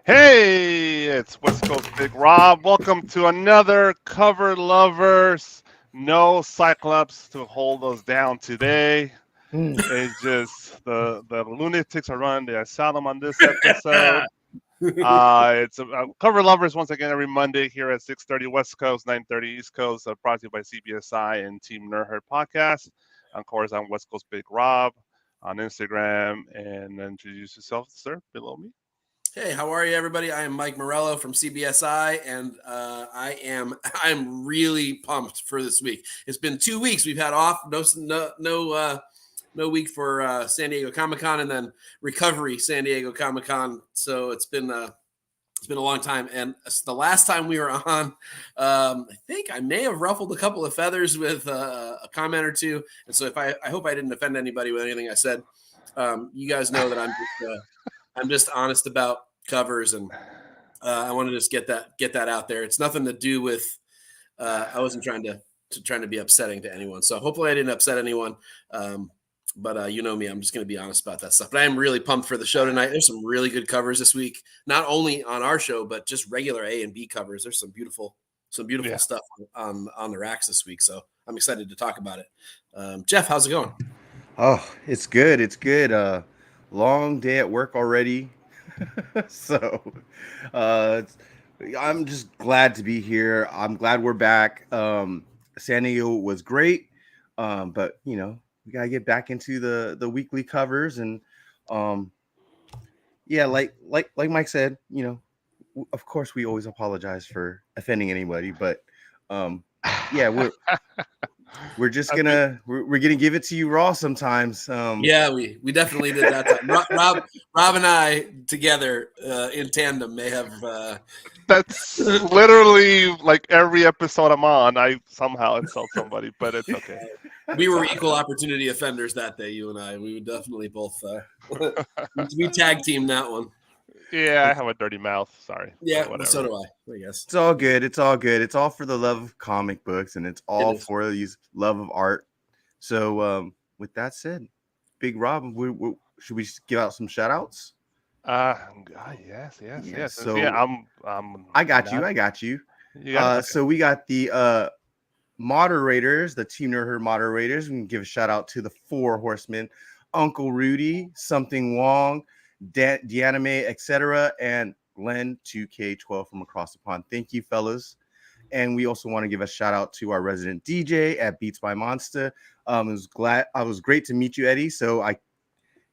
Hey, it's West Coast Big Rob. Welcome to another Cover Lovers. No Cyclops to hold us down today. It's just the lunatics are running the asylum on this episode. It's Cover Lovers once again every Monday here at 6:30 West Coast, 9:30 East Coast. Brought to you by CBSI and Team Nerdherd Podcast. Of course, I'm West Coast Big Rob on Instagram. And introduce yourself, sir, below me. Hey, how are you, everybody? I am Mike Morello from CBSI, and I'm really pumped for this week. It's been 2 weeks we've had off, no week for San Diego Comic-Con, and then recovery San Diego Comic-Con. So it's been a long time, and the last time we were on, I think I may have ruffled a couple of feathers with a comment or two, and so I hope I didn't offend anybody with anything I said. You guys know that I'm just honest about covers, and I want to just get that out there. It's nothing to do with I wasn't trying to be upsetting to anyone. So hopefully I didn't upset anyone. But you know me, I'm just going to be honest about that stuff. But I am really pumped for the show tonight. There's some really good covers this week, not only on our show, but just regular A and B covers. There's some beautiful stuff on the racks this week. So I'm excited to talk about it. Jeff, how's it going? Oh, it's good. It's good. Long day at work already. So I'm just glad to be here. I'm glad we're back. San Diego was great. But we gotta get back into the weekly covers, and like Mike said, of course we always apologize for offending anybody, but we're just gonna give it to you raw sometimes. We definitely did that time. Rob and I together in tandem may have. That's literally like every episode I'm on. I somehow insult somebody, but it's okay. We were equal opportunity offenders that day. You and I. We would definitely both. We tag teamed that one. Yeah, I have a dirty mouth. Sorry. Yeah, so do I guess. It's all good. It's all good. It's all for the love of comic books, and it's all for these love of art. So, with that said, Big Rob, should we give out some shout outs? Yes. So I got you. So we got the moderators, the Team Nerdherd moderators. We can give a shout out to the 4 horsemen: Uncle Rudy, Something Wong, Deanime, etc., and Glenn 2K12 from across the pond. Thank you, fellas. And we also want to give a shout out to our resident DJ at Beats by Monster. I was great to meet you, Eddie. So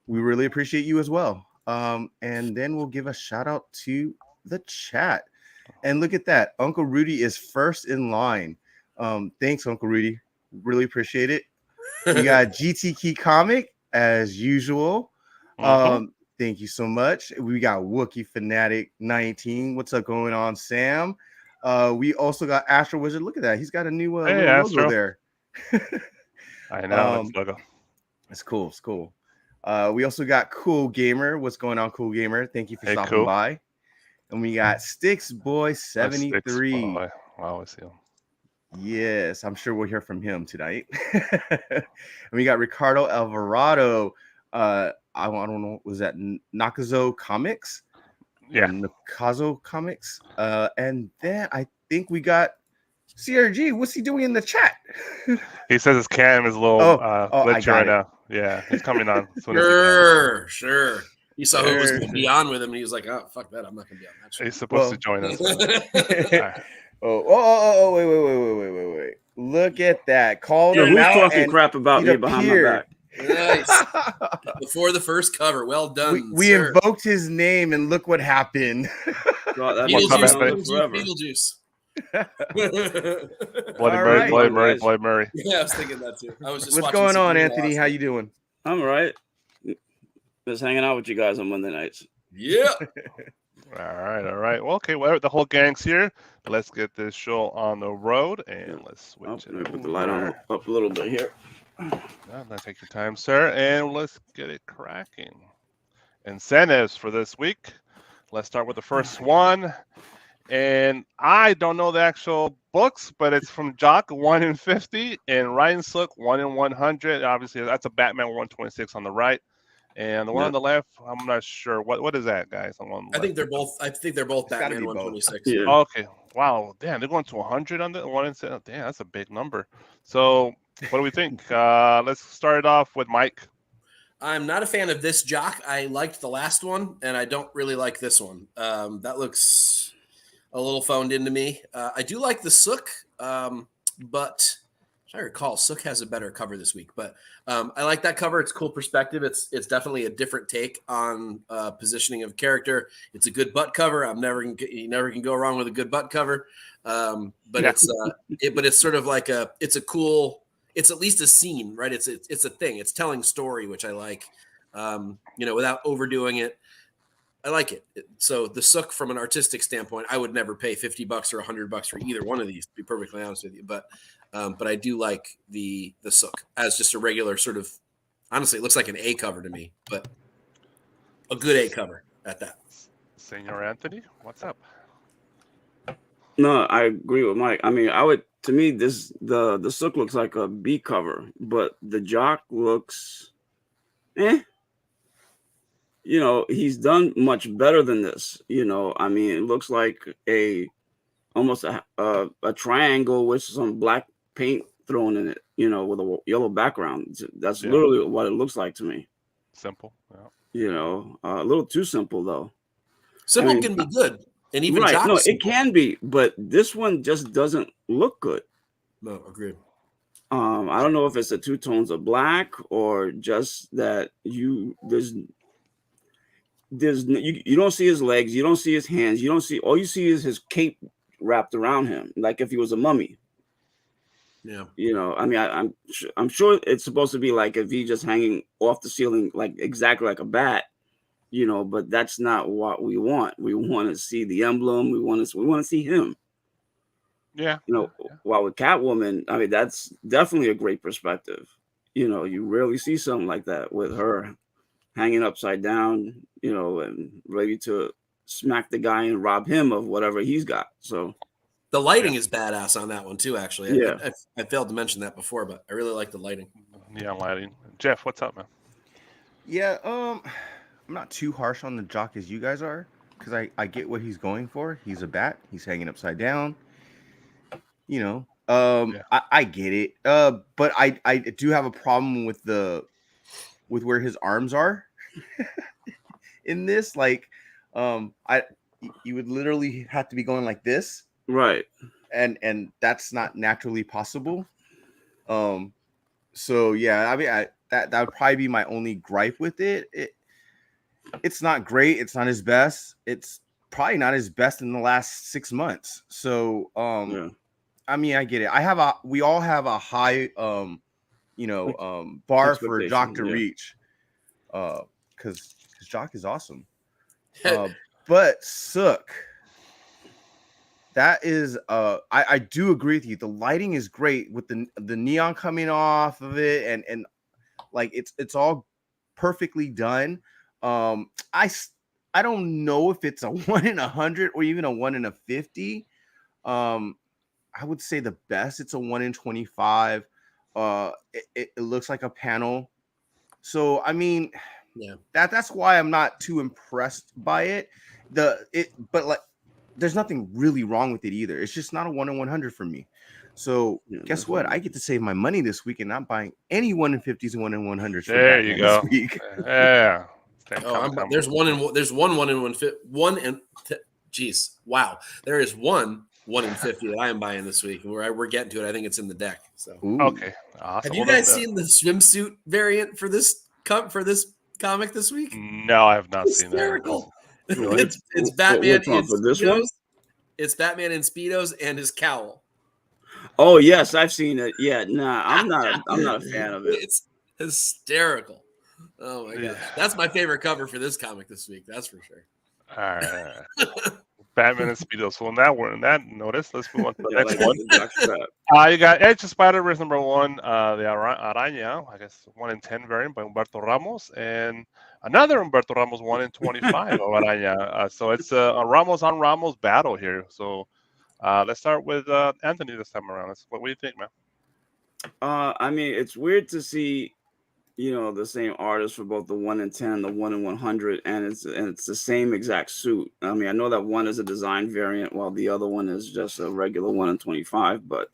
we really appreciate you as well. And then we'll give a shout out to the chat. And look at that, Uncle Rudy is first in line. Thanks, Uncle Rudy. Really appreciate it. We got GT Key Comic as usual. Thank you so much. We got Wookiee Fanatic 19. What's up going on, Sam? We also got Astro Wizard. Look at that. He's got a new logo there. I know. Logo. It's cool. It's cool. We also got Cool Gamer. What's going on, Cool Gamer? Thank you for stopping by. And we got Sticks Boy 73. Wow, I see him. Yes, I'm sure we'll hear from him tonight. And we got Ricardo Alvarado. I don't know, was that Nakazo Comics? Yeah, Nakazo Comics. And then I think we got CRG. What's he doing in the chat? He says his cam is a little glitchy right now. Yeah, he's coming on. As soon Sure. He saw who was going to be on with him, and he was like, "Oh, fuck that! I'm not going to be on that show." He's supposed to join us. Wait. Look at that. Called him who's out talking crap about me behind my back? Nice. Before the first cover. Well done. We invoked his name, and look what happened. God, Beetlejuice. Bloody Murray. Yeah, I was thinking that too. I was just What's going on, Anthony? How you doing? I'm all right. Just hanging out with you guys on Monday nights. Yeah. All right. Well, okay, well, the whole gang's here. Let's get this show on the road, and let's switch it. Put the light on up a little bit here. Take your time, sir, and let's get it cracking. Incentives for this week. Let's start with the first one. And I don't know the actual books, but it's from Jock, 1 in 50, and Ryan Sook, 1 in 100. Obviously, that's a Batman 126 on the right. And the one on the left, I'm not sure. What is that, guys? I think they're both Batman 126. Yeah. Okay. Wow. Damn, they're going to 100 on the one and damn, that's a big number. So what do we think? Let's start it off with Mike. I'm not a fan of this Jock. I liked the last one, and I don't really like this one. That looks a little phoned into me. I do like the Sook, but as I recall, Sook has a better cover this week. But I like that cover. It's cool perspective. It's definitely a different take on positioning of character. It's a good butt cover. You never can go wrong with a good butt cover. It's sort of like it's a cool. It's at least a scene, right? It's a thing. It's telling story, which I like. Without overdoing it. I like it. So the Sook, from an artistic standpoint, I would never pay $50 or $100 for either one of these, to be perfectly honest with you. But I do like the Sook as just a regular sort of. Honestly, it looks like an A cover to me, but a good A cover at that. Senor Anthony, what's up? No, I agree with Mike. I mean, to me, the Sook looks like a B cover, but the Jock looks, he's done much better than this. I mean, it looks like almost a triangle with some black paint thrown in it, with a yellow background. That's literally what it looks like to me. Simple. Yeah. A little too simple though. Simple can be good. And even right. No, simple. It can be, but this one just doesn't look good. No, agreed. I don't know if it's the two tones of black or just that you don't see his legs, you don't see his hands, all you see is his cape wrapped around him, like if he was a mummy. Yeah. I mean, I'm sure it's supposed to be like if he just hanging off the ceiling, like exactly like a bat. But that's not what we want. We want to see the emblem. We want to see him. Yeah. While with Catwoman, I mean, that's definitely a great perspective. You rarely see something like that with her hanging upside down, and ready to smack the guy and rob him of whatever he's got. So the lighting is badass on that one too, actually. Yeah. I failed to mention that before, but I really like the lighting. Yeah, lighting. Jeff, what's up, man? Yeah, I'm not too harsh on the Jock as you guys are, because I get what he's going for. He's a bat. He's hanging upside down. I get it. But I do have a problem with where his arms are in this. Like, you would literally have to be going like this, right? And that's not naturally possible. So yeah, I mean, that would probably be my only gripe with it. It's not great. It's not his best. It's probably not his best in the last 6 months. So, I mean, I get it. We all have a high, bar for Jock to reach, because Jock is awesome. But Sook, that is, I do agree with you. The lighting is great with the neon coming off of it, and like it's all perfectly done. I don't know if it's a 1 in 100 or even a 1 in 50. I would say the best it's a 1 in 25. It looks like a panel. So I mean, that's why I'm not too impressed by it. But like, there's nothing really wrong with it either. It's just not a 1 in 100 for me. So guess what? I get to save my money this week and not buying any 1 in 50s and 1 in 100s. There you go. This week. Yeah. There's one in 1 geez, wow. There is 1 in 50 that I am buying this week. We're getting to it. I think it's in the deck. So okay, awesome. Have you guys seen the swimsuit variant for this comic this week? No, I have not seen that. It's Batman in for this one. It's Batman in Speedos and his cowl. Oh yes, I've seen it. Yeah, nah, I'm not a fan of it. It's hysterical. Oh my god, that's my favorite cover for this comic this week. That's for sure. All right. Batman and Speedos. So on that notice, let's move on to the next one. You got Edge of Spider-Verse #1, the Araña, I guess 1 in 10 variant by Humberto Ramos, and another Humberto Ramos 1 in 25 of Araña. So it's a Ramos on Ramos battle here. So let's start with Anthony this time around. What do you think, man? I mean, it's weird to see, the same artist for both the 1 in 10 and the 1 in 100, and it's the same exact suit. I mean, I know that one is a design variant while the other one is just a regular 1 in 25, but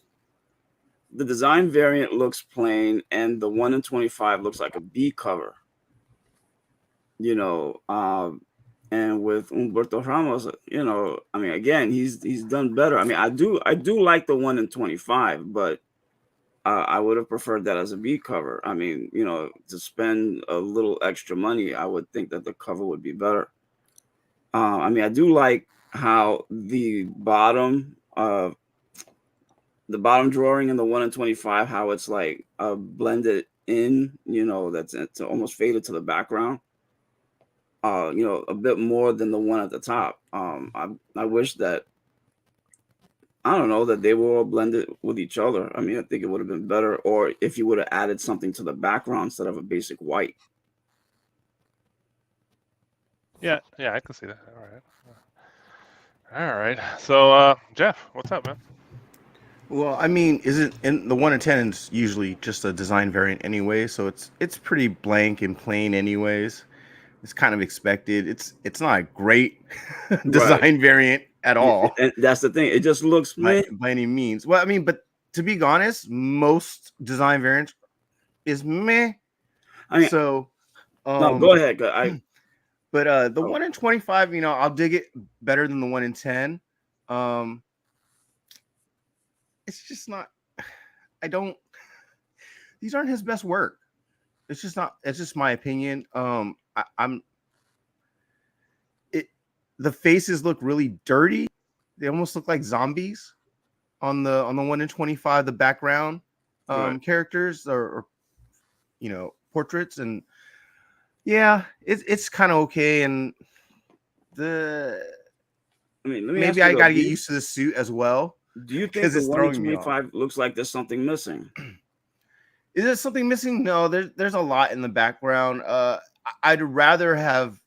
the design variant looks plain and the 1 in 25 looks like a B cover. And with Humberto Ramos, I mean, again, he's done better. I mean, I do like the 1 in 25, but I would have preferred that as a B cover. I mean, to spend a little extra money, I would think that the cover would be better. I mean, I do like how the bottom drawing in the 1 in 25, how it's like blended in, it's almost faded to the background. A bit more than the one at the top. I wish that, I don't know, that they were all blended with each other. I mean, I think it would have been better, or if you would have added something to the background instead of a basic white. Yeah, I can see that. All right. So, Jeff, what's up, man? Well, I mean, the 1 in 10 is usually just a design variant anyway, so it's pretty blank and plain anyways. It's kind of expected. It's not a great design variant at all. And that's the thing. It just looks by any means. Well, I mean, but to be honest, most design variants is meh. I mean, so no, go ahead. But the 1 in 25, I'll dig it better than the 1 in 10. It's just not. These aren't his best work. It's just not. It's just my opinion. The faces look really dirty. They almost look like zombies on the 1 in 25. The background characters or portraits, and it's kind of okay. And maybe I got to get used to the suit as well. Do you think the 1 in 25 looks like there's something missing? Is there something missing? No, there's a lot in the background. I'd rather have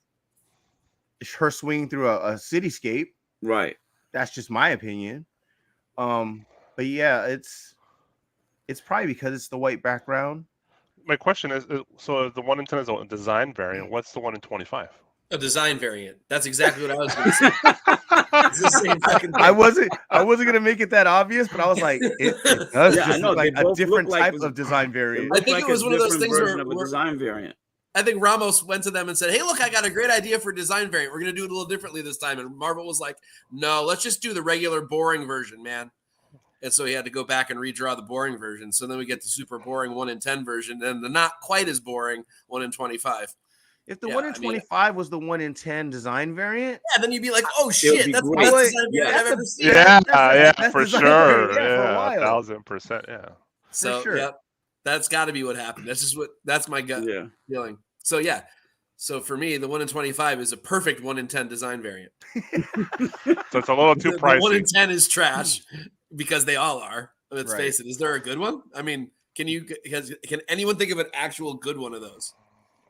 her swinging through a cityscape. Right. That's just my opinion. But yeah, it's probably because it's the white background. My question is, so the 1 in 10 is a design variant. What's the 1 in 25? A design variant. That's exactly what I was going to say. It's the same fucking thing. I wasn't going to make it that obvious, but I was like, it does just look like a different type of design variant. I think it was one of those things where a design variant. I think Ramos went to them and said, "Hey, look, I got a great idea for a design variant. We're going to do it a little differently this time." And Marvel was like, "No, let's just do the regular boring version, man." And so he had to go back and redraw the boring version. So then we get the super boring 1 in 10 version and the not quite as boring 1 in 25 If the 1 in 25 was the 1 in 10 design variant, then you'd be like, "Oh shit, that's the best design variant I've ever seen." Yeah, for sure. Yeah, 1,000%. Yeah. So that's got to be what happened. That's my gut feeling. So so for me, the 1 in 25 is a perfect 1 in 10 design variant. So it's a little too pricey. The 1 in 10 is trash because they all are. Let's face it. Is there a good one? I mean, can anyone think of an actual good one of those?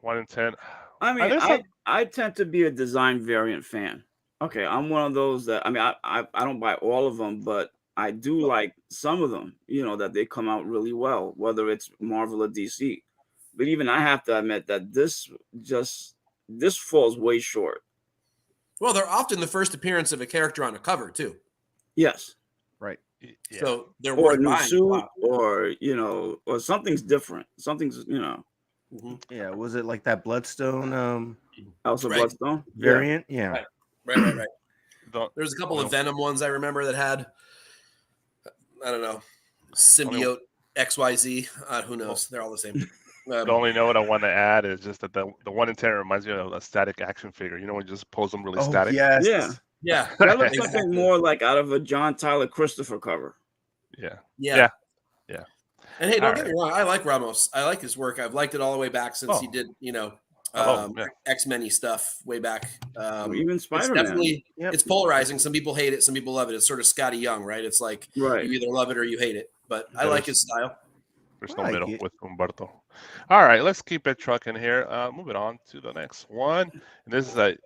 1 in 10. I mean, I tend to be a design variant fan. Okay, I'm one of those that, I mean, I don't buy all of them, but I do like some of them, that they come out really well, whether it's Marvel or DC. But even I have to admit that this falls way short. Well, they're often the first appearance of a character on a cover, too. Yes. Right. Yeah. So they're or a worth new buying. suit, or or something's different. Something's Yeah, was it like that Bloodstone House of Right. Bloodstone variant? Yeah. Right. The There's a couple only- of Venom ones I remember that had, I don't know, symbiote XYZ. Who knows? They're all the same. The only note I want to add is just that the 1 in 10 reminds me of a static action figure. You know, when you just pose them really static. Yes. Yeah. That looks Exactly. like more like out of a John Tyler Christopher cover. Yeah. And hey, don't All get me wrong. I like Ramos. I like his work. I've liked it all the way back since he did, I love him, yeah. X-Men stuff way back. Even It's Spider-Man. definitely Yep. it's polarizing. Some people hate it. Some people love it. It's sort of Scotty Young, right? It's like Right. you either love it or you hate it. But I like his style. There's I no like middle it. with Humberto. All right, let's keep it trucking here. Moving on to the next one. And this is a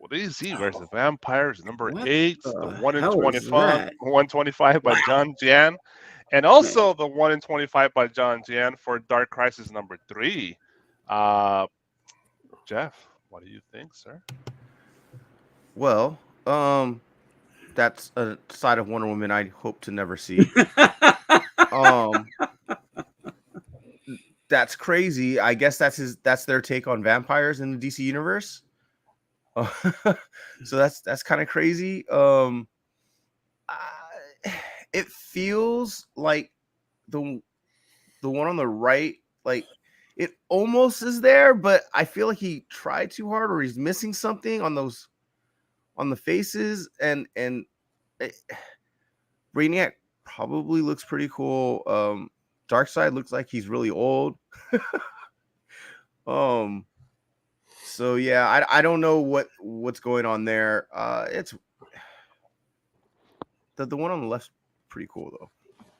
DC versus Vampires, number What 8, the the 1 in hell is 25, that? 125 by John Jan, and also the 1 in 25 by John Jan for Dark Crisis number 3. Jeff, what do you think, sir? Well, that's a side of Wonder Woman I hope to never see. That's crazy. I guess that's their take on vampires in the DC universe. So that's kind of crazy. It feels like the one on the right, like it almost is there, but I feel like he tried too hard or he's missing something on the faces, and Brainiac probably looks pretty cool. Darkseid looks like he's really old. So yeah, I don't know what's going on there. It's the one on the left's pretty cool though.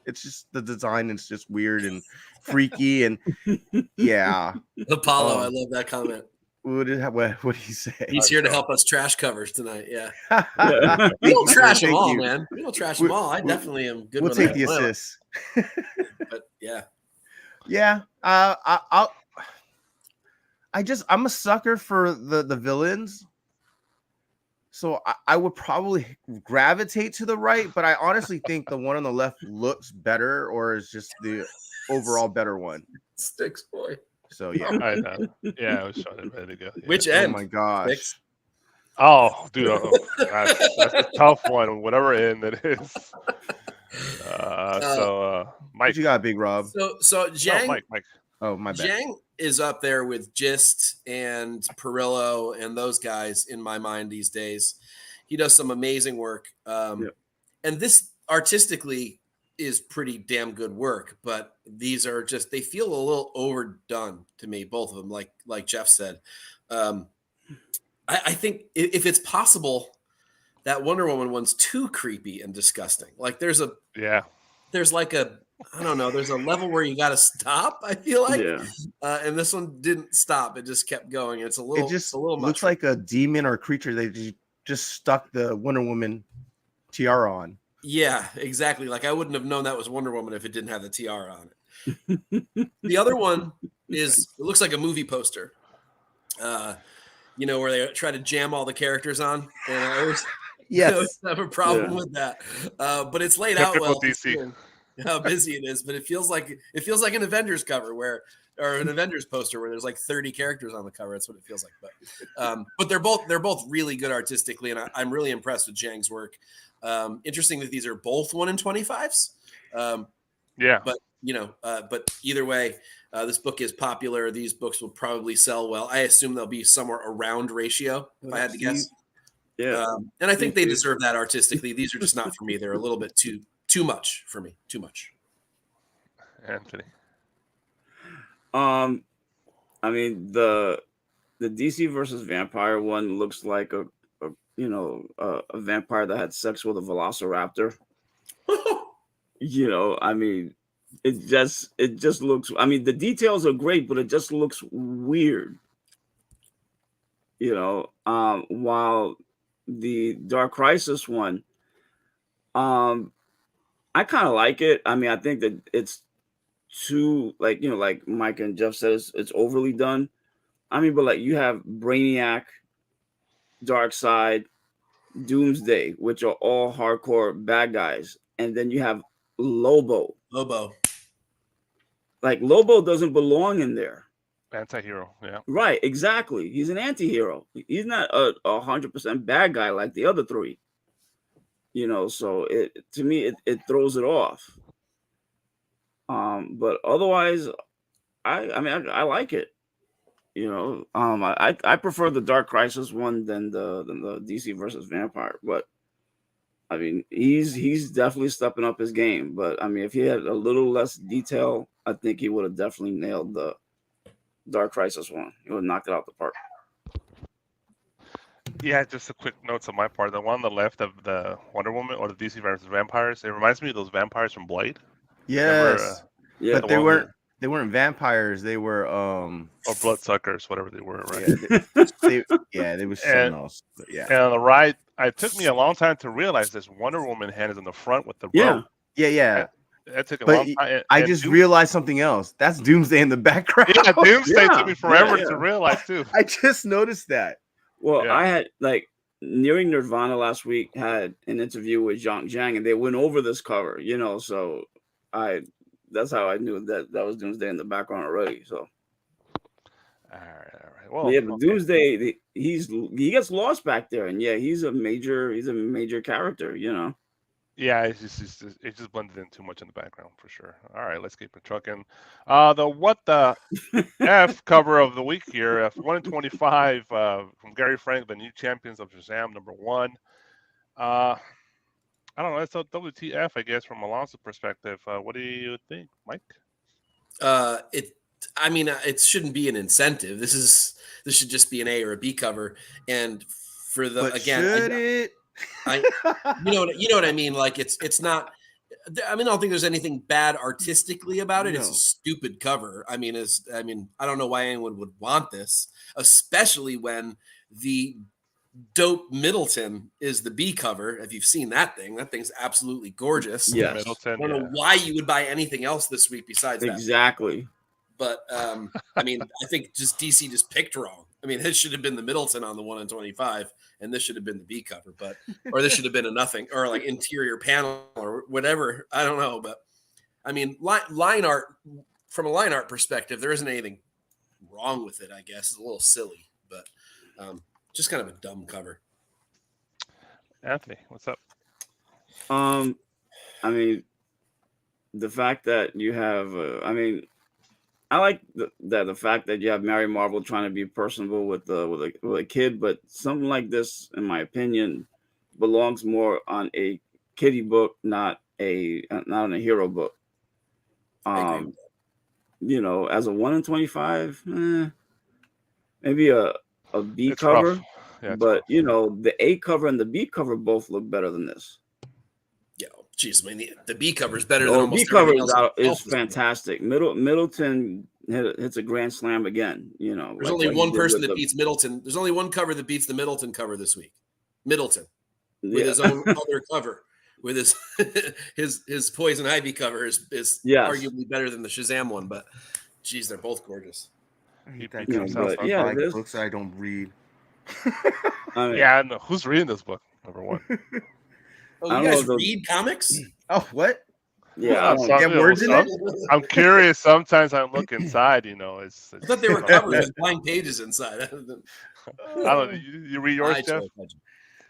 It's just the design is just weird and freaky, and yeah. Apollo, I love that comment. What did he say? He's here to help us trash covers tonight. Yeah. Thank We don't you, trash sir. them Thank all, you. man. We don't trash them all. I We'll- definitely am good. We'll when take the I am. assists. But yeah. Yeah. I'm a sucker for the villains. So I would probably gravitate to the right, but I honestly think the one on the left looks better, or is just the overall better one. Sticks boy. So yeah. I know. Yeah, I was trying to ready to go. Yeah. Which Oh end? my gosh. Sticks? Oh, dude, that's a tough one. Whatever end it is. Mike, What you got, Big Rob? So Jang, Mike. Oh, my bad. Jang is up there with Gist and Perillo and those guys in my mind these days. He does some amazing work. And this artistically is pretty damn good work, but these are just, they feel a little overdone to me, both of them, like Jeff said. I think if it's possible, that Wonder Woman one's too creepy and disgusting. Like there's like a, I don't know, there's a level where you got to stop, I feel like. Yeah. And this one didn't stop. It just kept going. It's a little, It just a little looks much. like a demon or creature. They just stuck the Wonder Woman tiara on. Yeah, exactly. Like I wouldn't have known that was Wonder Woman if it didn't have the tiara on it. The other one is, it looks like a movie poster. Where they try to jam all the characters on. And I always have a problem with that. But it's laid out well. DC. How busy it is, but it feels like an Avengers cover or an Avengers poster where there's like 30 characters on the cover. That's what it feels like. But they're both really good artistically, and I'm really impressed with Jang's work. Interesting that these are both 1 in 25s. But either way, this book is popular. These books will probably sell well. I assume they'll be somewhere around ratio, if I had to guess. Yeah. And I think they deserve that artistically. These are just not for me. They're a little bit too much for me. Too much. Anthony. I mean the DC versus vampire one looks like a vampire that had sex with a velociraptor. I mean, it just looks. I mean, the details are great, but it just looks weird. While the Dark Crisis one, I kind of like it. I mean, I think that it's too like Mike and Jeff says, it's overly done. I mean, but like you have Brainiac, Darkseid, Doomsday, which are all hardcore bad guys, and then you have Lobo. Like Lobo doesn't belong in there. Anti-hero, yeah. Right, exactly. He's an anti-hero. He's not a 100% bad guy like the other three. You know, so to me it throws it off. But otherwise, I mean I like it. You know, I prefer the Dark Crisis one than the DC versus Vampire. But I mean, he's definitely stepping up his game. But I mean, if he had a little less detail, I think he would have definitely nailed the Dark Crisis one. He would have knocked it out the park. Yeah, just a quick notes on my part. The one on the left of the Wonder Woman or the DC versus Vampires, it reminds me of those vampires from Blade. Yes. Yeah, but they weren't vampires. They were or bloodsuckers, whatever they were, right? They was something else. But yeah. And on the right, it took me a long time to realize this Wonder Woman hand is in the front with the rope. Yeah. That took a long time. I just realized something else. That's Doomsday in the background. Yeah, Doomsday took me forever to realize too. I just noticed that. Well, I had Nearing Nirvana last week had an interview with Jock and they went over this cover, you know, so that's how I knew that was Doomsday in the background already. So all right. Well, yeah, but Doomsday he gets lost back there, and he's a major character, you know. Yeah, it just blended in too much in the background for sure. All right, let's keep it trucking. The what the F cover of the week here, 1 in 25 from Gary Frank, the new Champions of Shazam, #1. I don't know. It's a WTF, I guess, from Alonso's perspective. What do you think, Mike? It shouldn't be an incentive. This should just be an A or a B cover. And for the should it? You know what I mean? Like it's not. I mean, I don't think there's anything bad artistically about it. No. It's a stupid cover. I don't know why anyone would want this, especially when the dope Middleton is the B cover. If you've seen that thing's absolutely gorgeous. Yeah, I don't know why you would buy anything else this week besides that. Exactly. But I think just DC just picked wrong. I mean, this should have been the Middleton on the 1 in 25, and this should have been the B cover, or this should have been a nothing, or like interior panel or whatever. I don't know, but I mean, line art from a line art perspective, there isn't anything wrong with it. I guess it's a little silly, but just kind of a dumb cover. Anthony, what's up? I mean, the fact that you have, I like the fact that you have Mary Marvel trying to be personable with a kid, but something like this, in my opinion, belongs more on a kiddie book, not on a hero book. You know, as a 1 in 25, maybe a B it's cover, but rough. You know, the A cover and the B cover both look better than this. Geez, I mean, the B cover is better than almost B cover is fantastic. Middleton hits a grand slam again. You know, there's only one person that beats Middleton. There's only one cover that beats the Middleton cover this week. Middleton with his own other cover, with his Poison Ivy cover is arguably better than the Shazam one. But geez, they're both gorgeous. Books I don't read. No. Who's reading this book? #1. Oh, you guys read comics? Oh, what? Yeah, words in it. I'm curious. Sometimes I look inside. You know, I thought they were covers with blank pages inside. I don't know. You read yours, Jeff?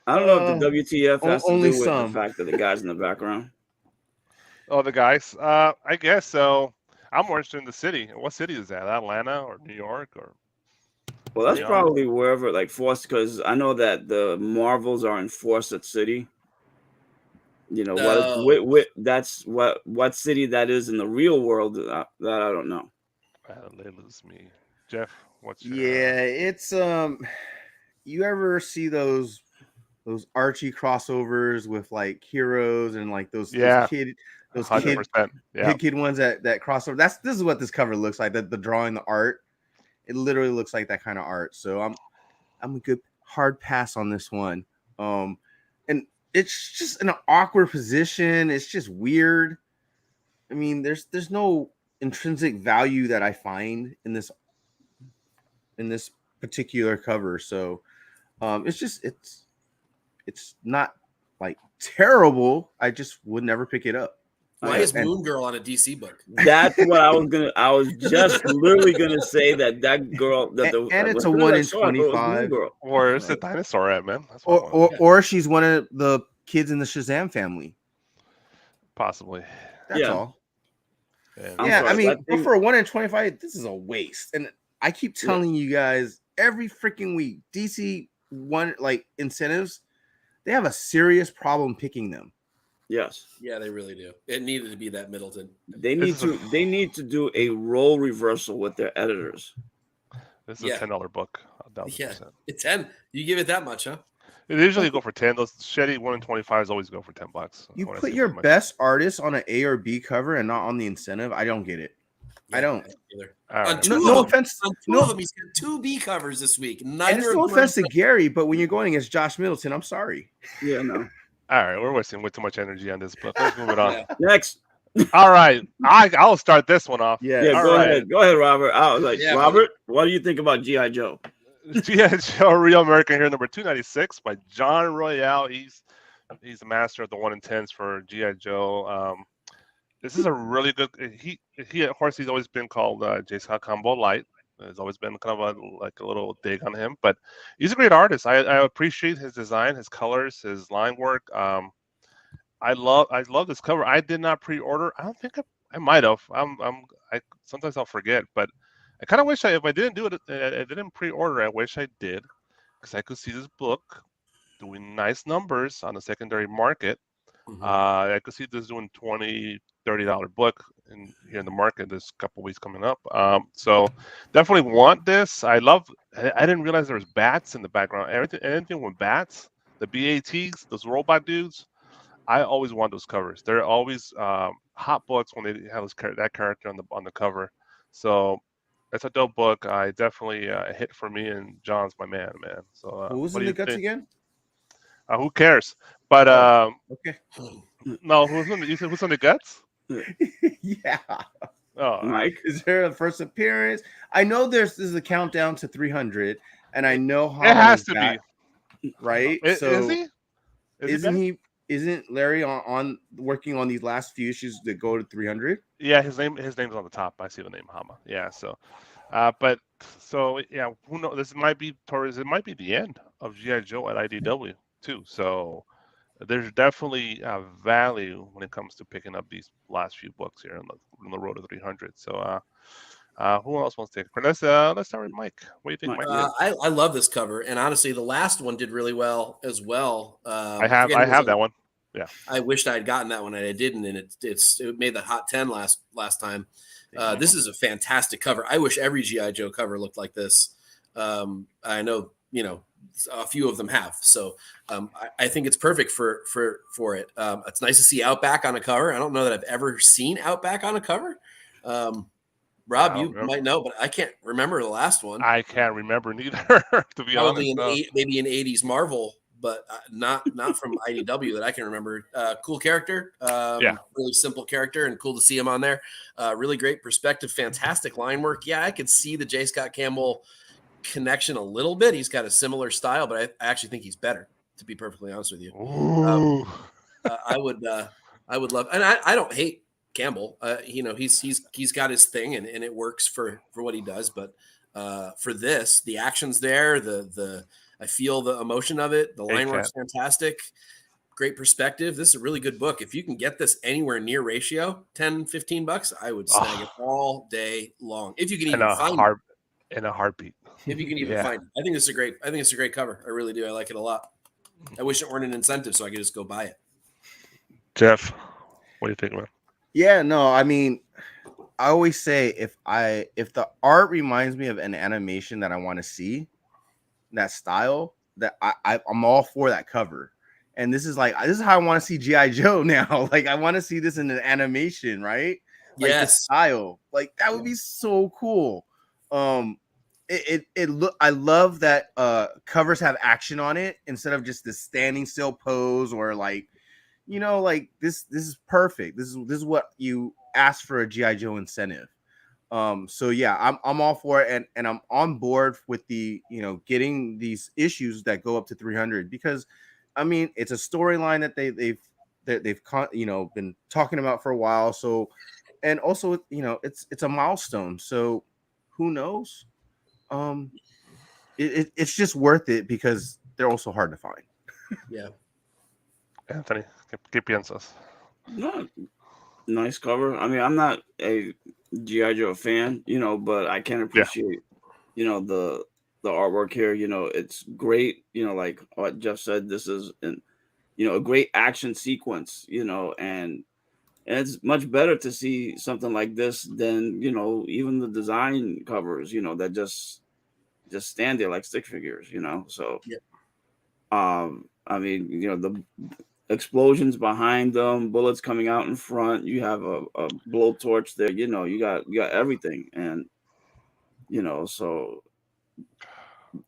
I don't know if the WTF has to only do with some. the fact that the guys in the background. Oh, the guys. I guess so. I'm more interested in the city. What city is that? Atlanta or New York or? Well, that's probably wherever, like Fawcett, because I know that the Marvels are in Fawcett City. You know, that's what city that is in the real world that I don't know. They lose me. Jeff, what's your... Yeah, it's you ever see those Archie crossovers with like heroes and like those kid ones that crossover? This is what this cover looks like. The drawing, the art, it literally looks like that kind of art. So I'm a good hard pass on this one. And it's just in an awkward position. It's just weird. I mean, there's no intrinsic value that I find in this particular cover. So it's not like terrible. I just would never pick it up. Why is Moon Girl on a DC book? That's what I was just literally gonna say that girl and it's a 1 in 25. Where's the dinosaur at, man? That's or she's one of the kids in the Shazam family. Possibly. That's all. Yeah, I mean, but for a 1 in 25, this is a waste. And I keep telling you guys every freaking week, DC incentives, they have a serious problem picking them. Yes. Yeah, they really do. It needed to be that Middleton. They need to do a role reversal with their editors. This is a $10 book. Yeah, it's 10. You give it that much, huh? They usually go for 10. Those shitty 1 in 25s always go for $10. You put your best artist on an A or B cover and not on the incentive. I don't get it. Yeah, I don't either. Right. No offense. On two of them, he's got 2 B covers this week. And it's no offense to Gary, but when you're going against Josh Middleton, I'm sorry. Yeah, no. All right, we're wasting way too much energy on this book. Let's move it on. Next. All right, I'll start this one off. Yeah. Go ahead. Go ahead, Robert. I was like, Robert, what do you think about G.I. Joe? G.I. Joe Real American Hero number 296 by John Royale. He's the master of the 1 in 10s for G.I. Joe. This is a really good. He of course he's always been called J. Scott Campbell Light. There's always been kind of a little dig on him, but he's a great artist. I appreciate his design, his colors, his line work. I love this cover. I did not pre-order. I don't think I might have. I sometimes I'll forget, but I kind of wish if I didn't do it, I didn't pre-order. I wish I did, because I could see this book doing nice numbers on the secondary market. Mm-hmm. I could see this doing $20-$30 book here in the market this couple weeks coming up. So definitely want this. I didn't realize there was bats in the background. Anything with bats, the BATs, those robot dudes. I always want those covers. They're always hot books when they have that character on the cover. So it's a dope book. I definitely a hit for me, and John's my man. So who was in the guts again? Who cares? But okay. No, who's on the guts? Yeah. Oh, Mike, is there a first appearance? I know this is a countdown to 300, and I know how it has to be right. So is he? Isn't Larry on working on these last few issues that go to 300? Yeah, his name's on the top. I see the name Hama. Yeah, so, who knows? This might be the end of G.I. Joe at IDW too. So there's definitely value when it comes to picking up these last few books here on the road to 300. So who else wants to take it? Let's start with Mike. What do you think, Mike? I love this cover, and honestly, the last one did really well as well. I have that one. Yeah, I wished I had gotten that one, and I didn't, and it made the hot 10 last time. This is a fantastic cover. I wish every G.I. Joe cover looked like this. I know, a few of them have, so I think it's perfect for it. It's nice to see Outback on a cover. I don't know that I've ever seen Outback on a cover. Rob, you might know, but I can't remember the last one. I can't remember neither, to be honest. Maybe an 80s Marvel, but not from IDW that I can remember. Cool character, really simple character, and cool to see him on there. Really great perspective, fantastic line work. Yeah, I could see the J. Scott Campbell connection a little bit. He's got a similar style, but I actually think he's better, to be perfectly honest with you. I would love, and I don't hate Campbell. He's got his thing, and it works for what he does. But for this, the action's there. I feel the emotion of it. The line work's fantastic. Great perspective. This is a really good book. If you can get this anywhere near ratio, $10-$15, I would snag it all day long. If you can even find it. In a heartbeat. If you can even find it. I think it's a great cover. I really do. I like it a lot. I wish it weren't an incentive so I could just go buy it. Jeff, what do you think, man? Yeah, no, I mean, I always say if the art reminds me of an animation that I want to see, that style, that I'm all for that cover. And this is how I want to see G.I. Joe now. Like, I want to see this in an animation, right? Like, yes. the style. Like, that would be so cool. I love that covers have action on it instead of just this standing still pose, or like this is perfect. This is what you asked for a G.I. Joe incentive. So yeah, I'm all for it, and I'm on board with the getting these issues that go up to 300, because I mean, it's a storyline that they've been talking about for a while. So, and also, it's a milestone. So, who knows? It's just worth it because they're also hard to find. Yeah. Anthony, ¿qué piensas? No, nice cover. I mean, I'm not a G.I. Joe fan, but I can appreciate, the artwork here. It's great. Like what Jeff said, this is a great action sequence. And it's much better to see something like this than even the design covers. That just stand there like stick figures. So. Yeah. I mean, the explosions behind them, bullets coming out in front. You have a blowtorch there. You got everything, and so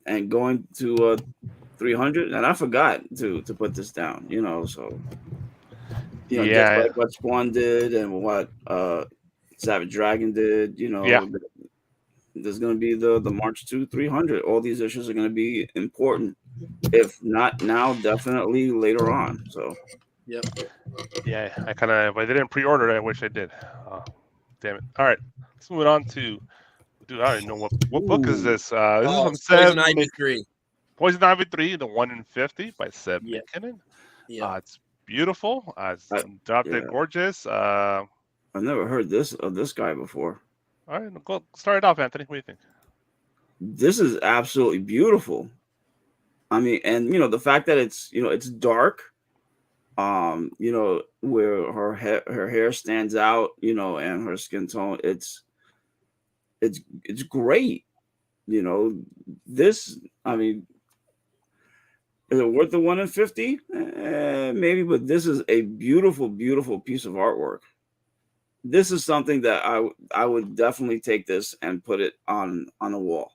and going to 300, and I forgot to put this down. So just like what Spawn did and what Savage Dragon did. There's going to be the March to 300. All these issues are going to be important. If not now, definitely later on. So, yep. Yeah, if I didn't pre-order it, I wish I did. Damn it. All right, let's move on to. Dude, I don't even know what book is this. This is from Poison Ivy 3. Poison Ivy 3, the 1 in 50 by Seb McKinnon. Yeah, it's beautiful. It's drop dead gorgeous. I've never heard of this guy before. All right, go start it off, Anthony. What do you think? This is absolutely beautiful. I mean, and the fact that it's dark, where her hair stands out, and her skin tone, it's great. This, I mean, is it worth the 1 in 50? Maybe, but this is a beautiful, beautiful piece of artwork. This is something that I would definitely take this and put it on the wall.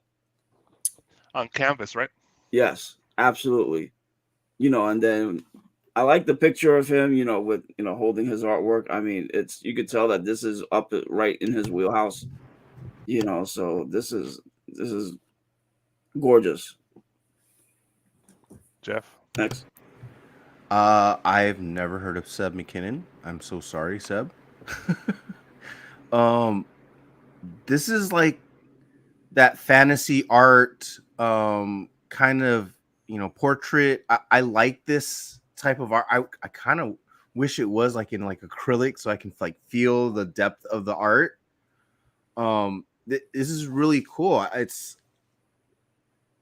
On canvas, right? Yes, absolutely. And then I like the picture of him, with holding his artwork. I mean, you could tell that this is up right in his wheelhouse. So this is gorgeous. Jeff, next. I've never heard of Seb McKinnon. I'm so sorry, Seb. This is like that fantasy art kind of portrait. I like this type of art. I kind of wish it was like in like acrylic so I can like feel the depth of the art. This is really cool.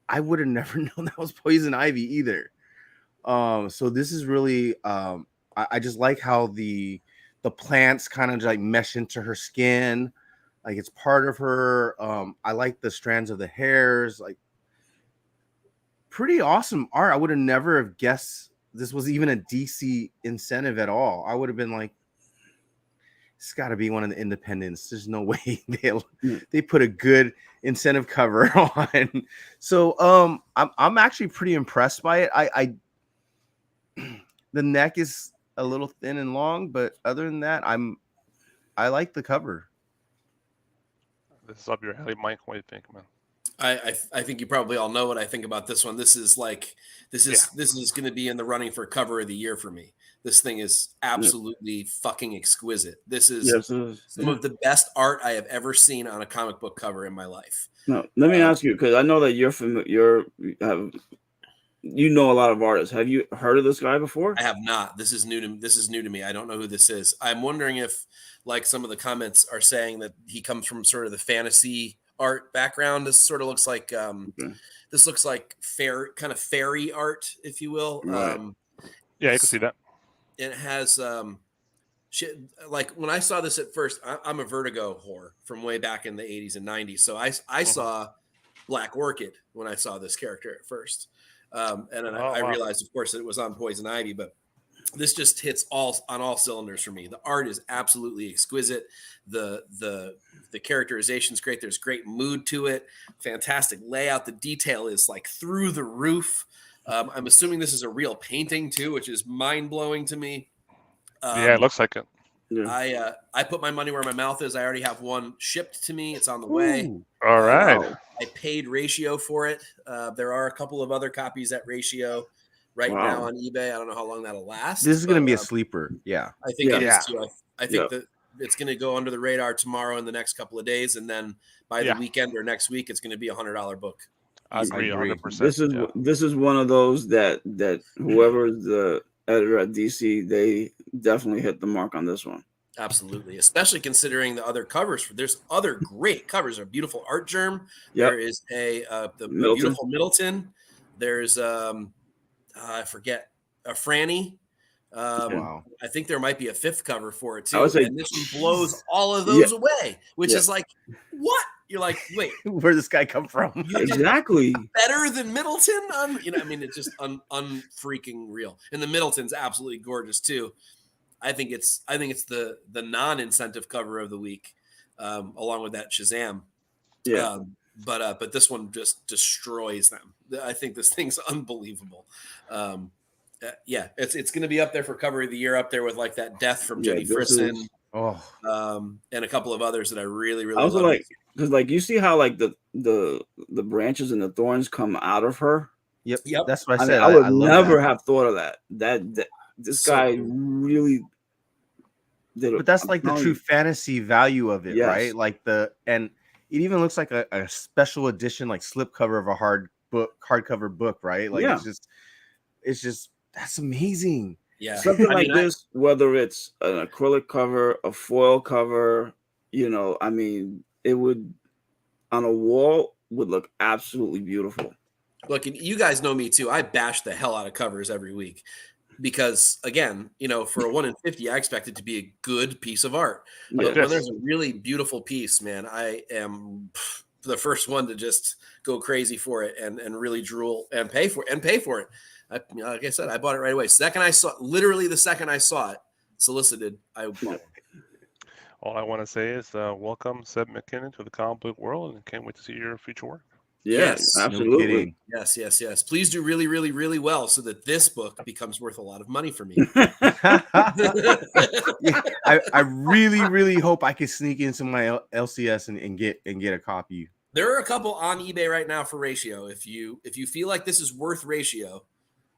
I would have never known that was Poison Ivy either. So this is really I just like how the plants kind of like mesh into her skin, like it's part of her. I like the strands of the hairs, like pretty awesome art. I would have never have guessed this was even a DC incentive at all. I would have been like, it's got to be one of the independents. There's no way they put a good incentive cover on. So I'm actually pretty impressed by it. I the neck is a little thin and long, but other than that, I like the cover. This is up your alley, Mike. What do you think, man? I think you probably all know what I think about this one. This is going to be in the running for cover of the year for me. This thing is absolutely fucking exquisite. This is some of the best art I have ever seen on a comic book cover in my life. No, let me ask you, because I know that you're familiar. You know a lot of artists. Have you heard of this guy before? I have not. This is new to me. I don't know who this is. I'm wondering if, like some of the comments are saying, that he comes from sort of the fantasy art background. This sort of looks like this looks like kind of fairy art, if you will. Right. Yeah, I can see that. It has shit. Like when I saw this at first, I'm a Vertigo whore from way back in the 80s and 90s. So I saw Black Orchid when I saw this character at first. And then I realized, of course, that it was on Poison Ivy, but this just hits on all cylinders for me. The art is absolutely exquisite. The characterization is great. There's great mood to it. Fantastic layout. The detail is like through the roof. I'm assuming this is a real painting too, which is mind blowing to me. Yeah, it looks like it. Yeah. I put my money where my mouth is. I already have one shipped to me. It's on the way. All right. I paid Ratio for it. There are a couple of other copies at Ratio. right now on eBay. I don't know how long that'll last. This is going to be a sleeper. Yeah. I think it is too. I think that it's going to go under the radar tomorrow and the next couple of days. And then by the weekend or next week, it's going to be $100 book. I agree 100%. This is one of those that whoever is the editor at DC, they definitely hit the mark on this one. Absolutely, especially considering the other covers. There's other great covers. A beautiful Art Germ. There is the beautiful Middleton. There's I forget, a Franny. Wow. I think there might be a fifth cover for it too. And this one blows all of those away, which is like, what? You're like, wait, where'd this guy come from? Exactly. Better than Middleton? It's just unfreaking real. And the Middleton's absolutely gorgeous too. I think it's the non-incentive cover of the week, along with that Shazam. Yeah. But this one just destroys them. I think this thing's unbelievable. It's going to be up there for cover of the year, up there with like that Death from Jenny Frison, and a couple of others that I really also love. Like, because like you see how like the branches and the thorns come out of her. Yep. That's what I said. I would never have thought of that. This guy really did it. But that's like the true fantasy value of it, right? Like and it even looks like a special edition, like slipcover of a hardcover book, right? Like it's just that's amazing. Yeah, something like this, whether it's an acrylic cover, a foil cover, it would on a wall would look absolutely beautiful. Look, you guys know me too. I bash the hell out of covers every week because, again, for a 1 in 50, I expect it to be a good piece of art. But when there's a really beautiful piece, man, I am the first one to just go crazy for it and really drool and pay for it. Like I said, I bought it right away. Literally the second I saw it solicited, I bought it. All I want to say is welcome, Seb McKinnon, to the comic book world, and can't wait to see your future work. Yes, absolutely. No yes. Please do really, really, really well so that this book becomes worth a lot of money for me. I really, really hope I can sneak into my LCS and get a copy. There are a couple on eBay right now for Ratio. If you feel like this is worth Ratio,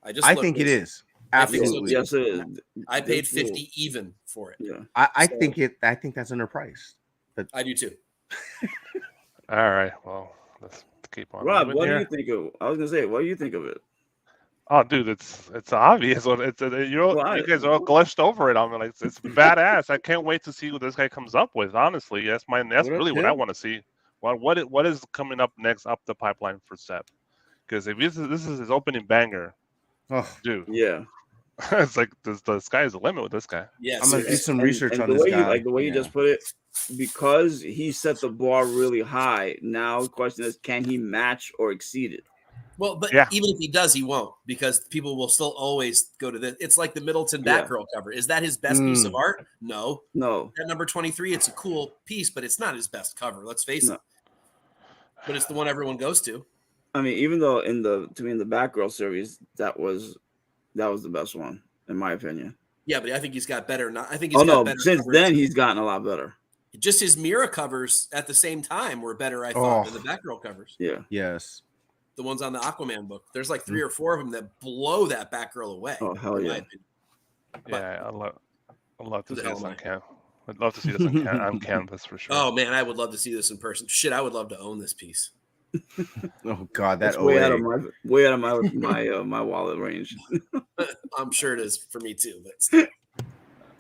I think it is. Absolutely. Yes, it is. I paid $50 even for it. Yeah. I think that's underpriced. But I do too. All right. Well, let's keep on. Rob, what do you think of? I was gonna say, what do you think of it? Oh, dude, it's obvious. You guys are all glushed over it. I mean, like it's badass. I can't wait to see what this guy comes up with. Honestly, that's really what I want to see. What is coming up next up the pipeline for Seb? Because if this is his opening banger, dude, yeah, it's like the sky is the limit with this guy. Yes, I'm gonna do some research on this guy. The way you just put it, because he set the bar really high. Now the question is, can he match or exceed it? Well, but even if he does, he won't, because people will still always go to this. It's like the Middleton Batgirl cover. Is that his best piece of art? No. At number 23, it's a cool piece, but it's not his best cover. Let's face it. But it's the one everyone goes to. I mean, even though in the Batgirl series, that was the best one in my opinion. Yeah, but I think he's got better. Better since then he's gotten a lot better. Just his Mira covers at the same time were better, I thought, than the Batgirl covers. Yeah. Yes. The ones on the Aquaman book. There's like 3 or 4 of them that blow that Batgirl away. Oh, hell yeah. Yeah, I'd love to see this on camera. I'd love to see this on canvas for sure. Oh man, I would love to see this in person. Shit, I would love to own this piece. Oh God, that's way out of my wallet range. I'm sure it is for me too. But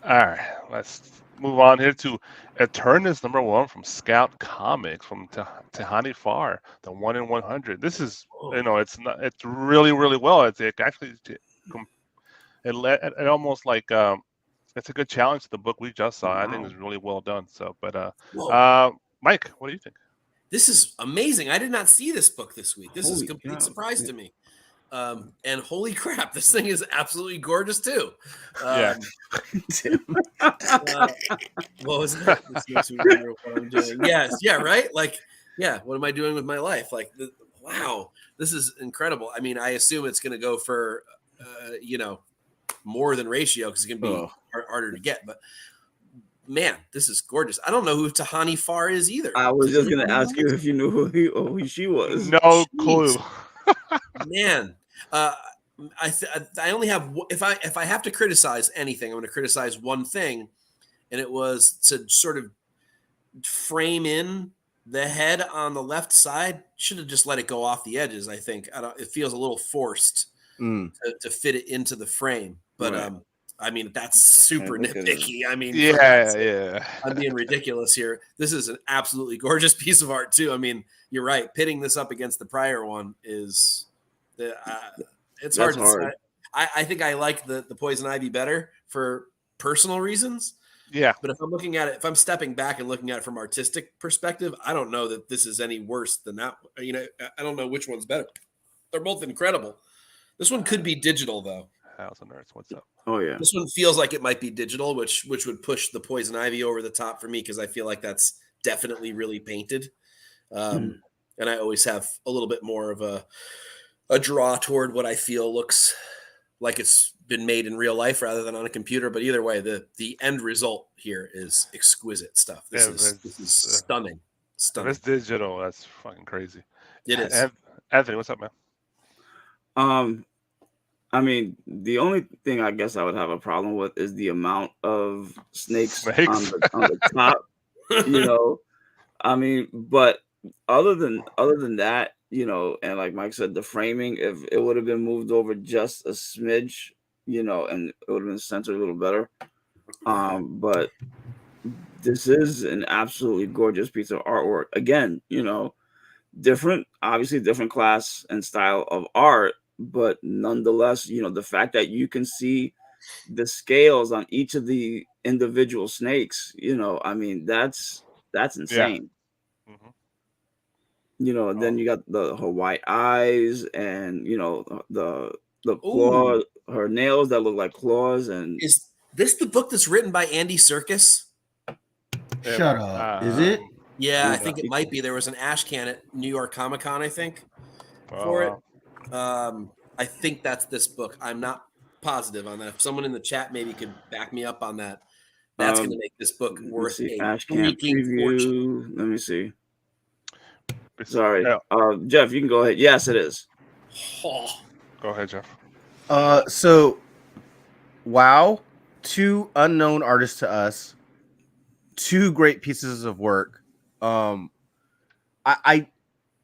all right, let's move on here to Eternus #1 from Scout Comics from Tahani Farr, the 1 in 100. This is it's really well. It almost like it's a good challenge to the book we just saw. I think it's really well done. So, but Mike, what do you think? This is amazing. I did not see this book this week. This is a complete surprise to me. And holy crap, this thing is absolutely gorgeous too. What was that? This makes me wonder what I'm doing. Yes, yeah, right? Like, yeah, what am I doing with my life? Like, wow, this is incredible. I mean, I assume it's going to go for, more than Ratio because it's going to be harder to get. But man, this is gorgeous. I don't know who Tahani Farr is either. I was just going to ask you if you knew who she was. No clue. Man, I only have, if I have to criticize anything, I'm going to criticize one thing, and it was to sort of frame in the head on the left side. Should have just let it go off the edges. I think it feels a little forced to fit it into the frame, but Right. I mean, that's super nitpicky. I mean, yeah. I'm being ridiculous here. This is an absolutely gorgeous piece of art too. I mean, you're right. Pitting this up against the prior one is it's hard to say. I think I like the Poison Ivy better for personal reasons. Yeah. But if I'm looking at it, if I'm stepping back and looking at it from artistic perspective, I don't know that this is any worse than that. You know, I don't know which one's better. They're both incredible. This one could be digital though. House of Nerds, what's up? Oh yeah. This one feels like it might be digital, which would push the Poison Ivy over the top for me because I feel like that's definitely really painted. And I always have a little bit more of a draw toward what I feel looks like it's been made in real life rather than on a computer. But either way, the end result here is exquisite stuff. This is stunning. If it's digital, that's fucking crazy. It is. Anthony, what's up, man? I mean, the only thing I guess I would have a problem with is the amount of snakes? On the top. You know, I mean, but other than that, you know, and like Mike said, the framing, if it would have been moved over just a smidge, you know, and it would have been centered a little better. But this is an absolutely gorgeous piece of artwork. Again, you know, obviously different class and style of art, but nonetheless, you know, the fact that you can see the scales on each of the individual snakes, you know, I mean, that's insane. Yeah. Mm-hmm. You know, and then you got her white eyes and, you know, the claw, her nails that look like claws. And is this the book that's written by Andy Serkis? Shut up. Is it? Yeah, I think it might be. There was an ash can at New York Comic Con, I think, for it. I think that's this book. I'm not positive on that. If someone in the chat maybe could back me up on that, that's going to make this book worth a freaking fortune. Let me see. Sorry. Jeff, you can go ahead. Yes, it is. Go ahead, Jeff. So, wow. 2 unknown artists to us. 2 great pieces of work.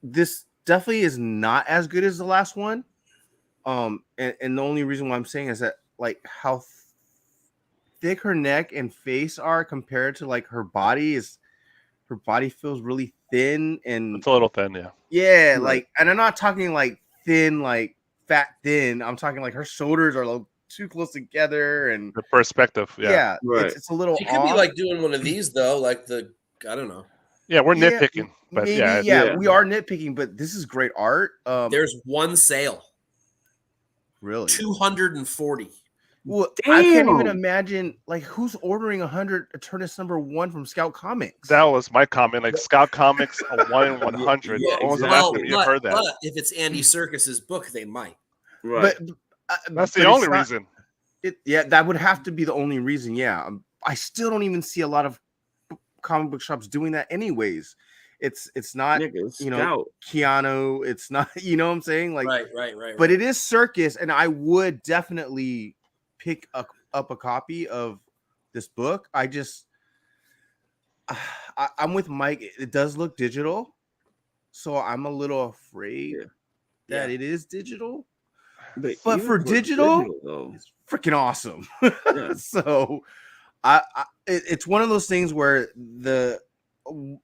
This definitely is not as good as the last one. And the only reason why I'm saying is that like how thick her neck and face are compared to like her body feels really thin and it's a little thin, yeah. Yeah, right. Like, and I'm not talking like thin, like fat thin. I'm talking like her shoulders are like too close together and the perspective, yeah. Right. It's a little. She could be like doing one of these though, like I don't know. Yeah, we're nitpicking, but maybe, we are nitpicking, but this is great art. There's one sale. Really? 240. Well, damn. I can't even imagine like who's ordering 100 Eternus #1 from Scout Comics. That was my comment. Like Scout Comics, a 1 in 100. Yeah, when was the last time you heard that? But if it's Andy Serkis's book, they might. Right. But that's the only reason. That would have to be the only reason. Yeah, I still don't even see a lot of comic book shops doing that, anyways. It's not Keanu. It's not, you know what I'm saying? Like right. But it is Serkis, and I would definitely pick up a copy of this book. I'm with Mike. It does look digital, so I'm a little afraid that it is digital. But for digital it's freaking awesome. So it's one of those things where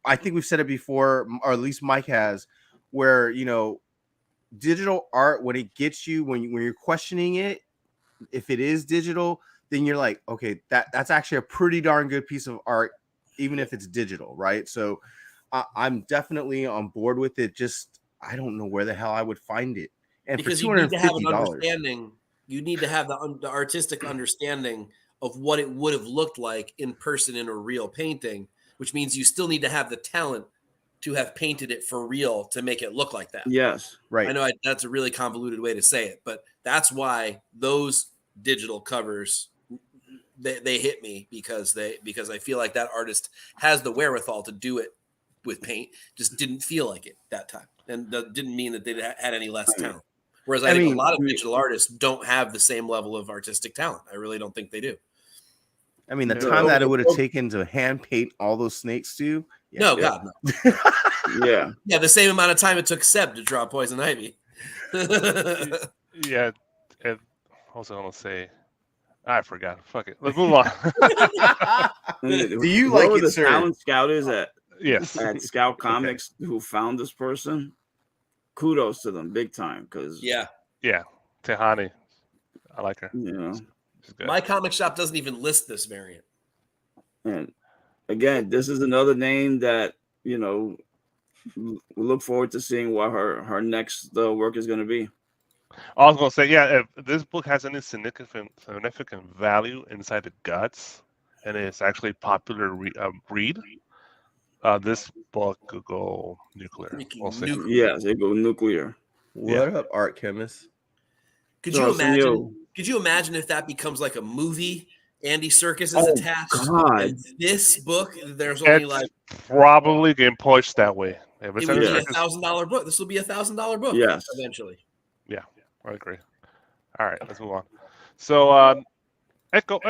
I think we've said it before, or at least Mike has, where, you know, digital art, when it gets you, when you're questioning it, if it is digital, then you're like, okay, that's actually a pretty darn good piece of art, even if it's digital, right? So I'm definitely on board with it. Just I don't know where the hell I would find it. And because for $250, you need to have an understanding, you need to have the artistic understanding of what it would have looked like in person in a real painting, which means you still need to have the talent to have painted it for real to make it look like that. Yes, right. I know that's a really convoluted way to say it, but that's why those digital covers, they hit me because I feel like that artist has the wherewithal to do it with paint, just didn't feel like it that time, and that didn't mean that they had any less talent. Whereas I think a lot of digital artists don't have the same level of artistic talent. I really don't think they do. I mean, the time that it would have taken to hand paint all those snakes too. Yeah, no, God, no. Yeah, the same amount of time it took Seb to draw Poison Ivy. Yeah, what was I gonna say? I forgot. Fuck it. Let's move on. Do you like it, the sir? talent scout is at Scout Comics who found this person? Kudos to them, big time. Because yeah, Tehani, I like her. Yeah, my comic shop doesn't even list this variant. And again, this is another name that we look forward to seeing what her next work is going to be. I was gonna say, if this book has any significant value inside the guts, and it's actually popular read, this book could go nuclear. We'll see. Yes, it go nuclear. What up, art chemist? Could you imagine? Could you imagine if that becomes like a movie? Andy Serkis is attached. God. This book, there's only probably getting pushed that way. It would be $1,000 book. This will be $1,000 book. Yes, eventually. Yeah, I agree. All right, let's move on. So, Echo.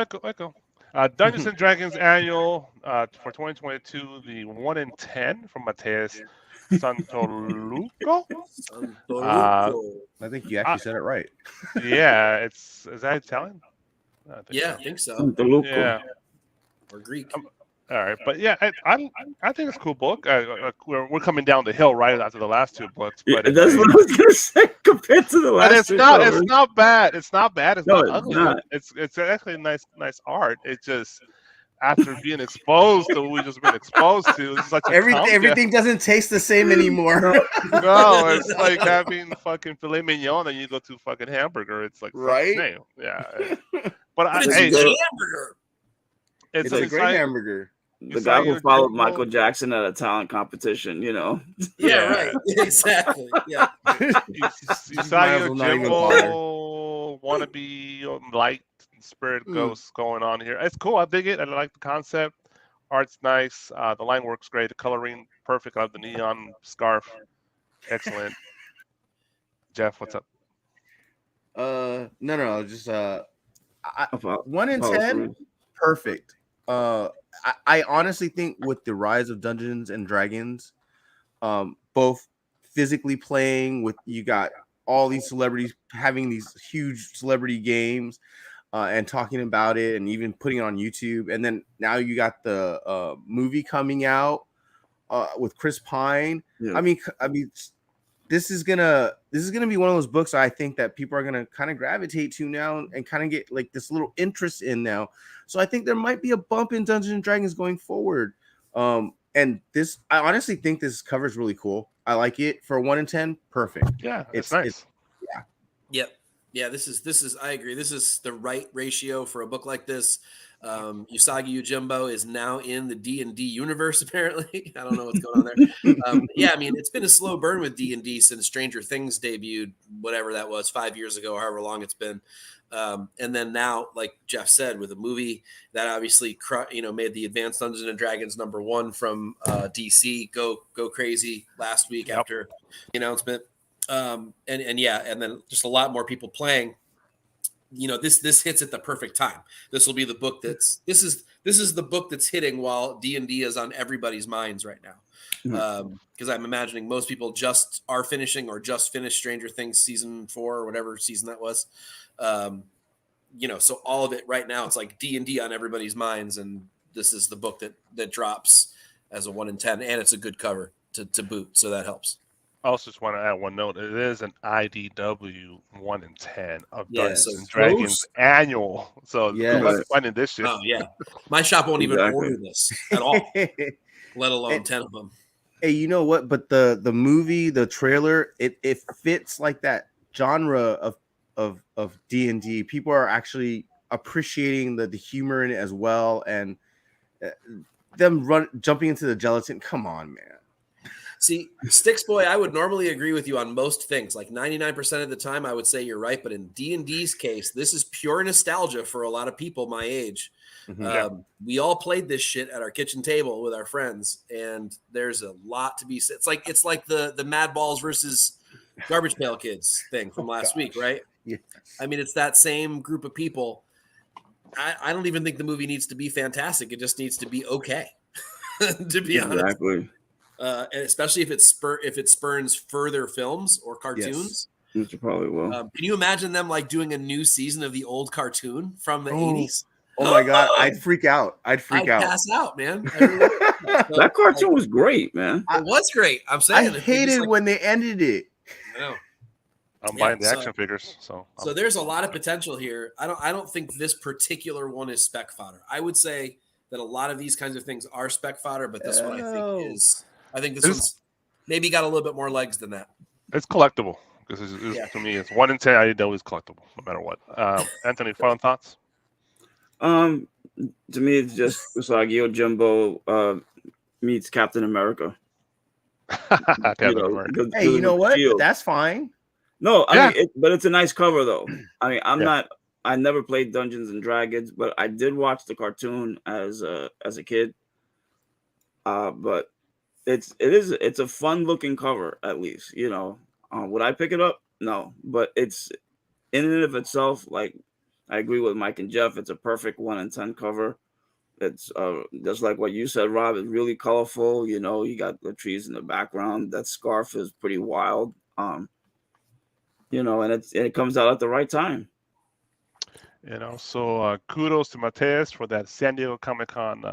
Dungeons and Dragons annual for 2022, the 1 in 10 from Mateus Santoluco. I think you actually said it right. Yeah, is that Italian? I think so. Yeah, or Greek. All right, but I think it's a cool book. We're coming down the hill right after the last two books. But that's what I was gonna say compared to the last. It's not bad. It's not bad. It's not ugly. Not. It's actually nice art. It's just after being exposed to what we've just been exposed to, it's such a everything doesn't taste the same anymore. No, it's like having fucking filet mignon and you go to fucking hamburger. It's like right. Yeah, but it's a good hamburger. It's a great hamburger. The guy who followed Michael Jackson at a talent competition, Yeah, right. Exactly. Yeah. You saw your Jimbo wannabe light spirit ghost going on here. It's cool. I dig it. I like the concept. Art's nice. The line works great. The coloring perfect. I love the neon scarf. Excellent. Jeff, what's up? No. Just 1 in 10, perfect. I honestly think with the rise of Dungeons and Dragons, both physically playing with, you got all these celebrities having these huge celebrity games and talking about it and even putting it on YouTube. And then now you got the movie coming out with Chris Pine. Yeah. I mean, this is gonna be one of those books I think that people are gonna kind of gravitate to now and kind of get like this little interest in now. So I think there might be a bump in Dungeons and Dragons going forward. And this, I honestly think this cover is really cool. I like it for 1 in 10. Perfect. Yeah, it's nice. Yeah. This is. I agree. This is the right ratio for a book like this. Usagi Yojimbo is now in the D&D universe. Apparently, I don't know what's going on there. I mean, it's been a slow burn with D&D since Stranger Things debuted, whatever that was, 5 years ago, however long it's been. And then now, like Jeff said, with a movie that obviously, made the Advanced Dungeons and Dragons #1 from DC go crazy last week after the announcement. And then just a lot more people playing. This hits at the perfect time. This will be the book this is the book that's hitting while D&D is on everybody's minds right now. Because I'm imagining most people just are finishing or just finished Stranger Things season 4 or whatever season that was. So all of it right now, it's like D&D on everybody's minds, and this is the book that drops as a 1 in 10, and it's a good cover to boot, so that helps. I also just want to add one note. It is an IDW 1 in 10 of Dungeons and Dragons annual. So who's finding this shit? Oh yeah, my shop won't even order this at all, let alone 10 of them. Hey, you know what? But the movie, the trailer, it fits like that genre of D&D. People are actually appreciating the humor in it as well, and them jumping into the gelatin. Come on, man. See, Sticks Boy, I would normally agree with you on most things. Like 99% of the time, I would say you're right. But in D&D's case, this is pure nostalgia for a lot of people my age. We all played this shit at our kitchen table with our friends, and there's a lot to be said. It's like the Mad Balls versus Garbage Pail Kids thing from last week, right? Yes. I mean, it's that same group of people. I don't even think the movie needs to be fantastic. It just needs to be okay, to be honest. Exactly. And especially if it spurns further films or cartoons. Yes. Which probably will. Can you imagine them like doing a new season of the old cartoon from the 80s? Oh my God, I'd freak out. I'd pass out, man. That cartoon was great, man. It was great. I'm saying I hated when they ended it. No. I'm buying the action figures. So there's a lot of potential here. I don't think this particular one is spec fodder. I would say that a lot of these kinds of things are spec fodder, but this one I think this one's maybe got a little bit more legs than that. It's collectible because to me it's 1 in 10. I know it's collectible no matter what. Anthony, final thoughts? To me, it's just Usagi Yojimbo meets Captain America. America. Hey, you know what? Shield. That's fine. No, I mean, but it's a nice cover though. I mean, I never played Dungeons and Dragons, but I did watch the cartoon as a kid. But it's a fun looking cover, at least. Would I pick it up? No, but it's in and of itself. Like, I agree with Mike and Jeff. It's a perfect 1 in 10 cover. It's just like what you said, Rob. It's really colorful. You got the trees in the background. That scarf is pretty wild. And it comes out at the right time. So kudos to Mateus for that San Diego Comic-Con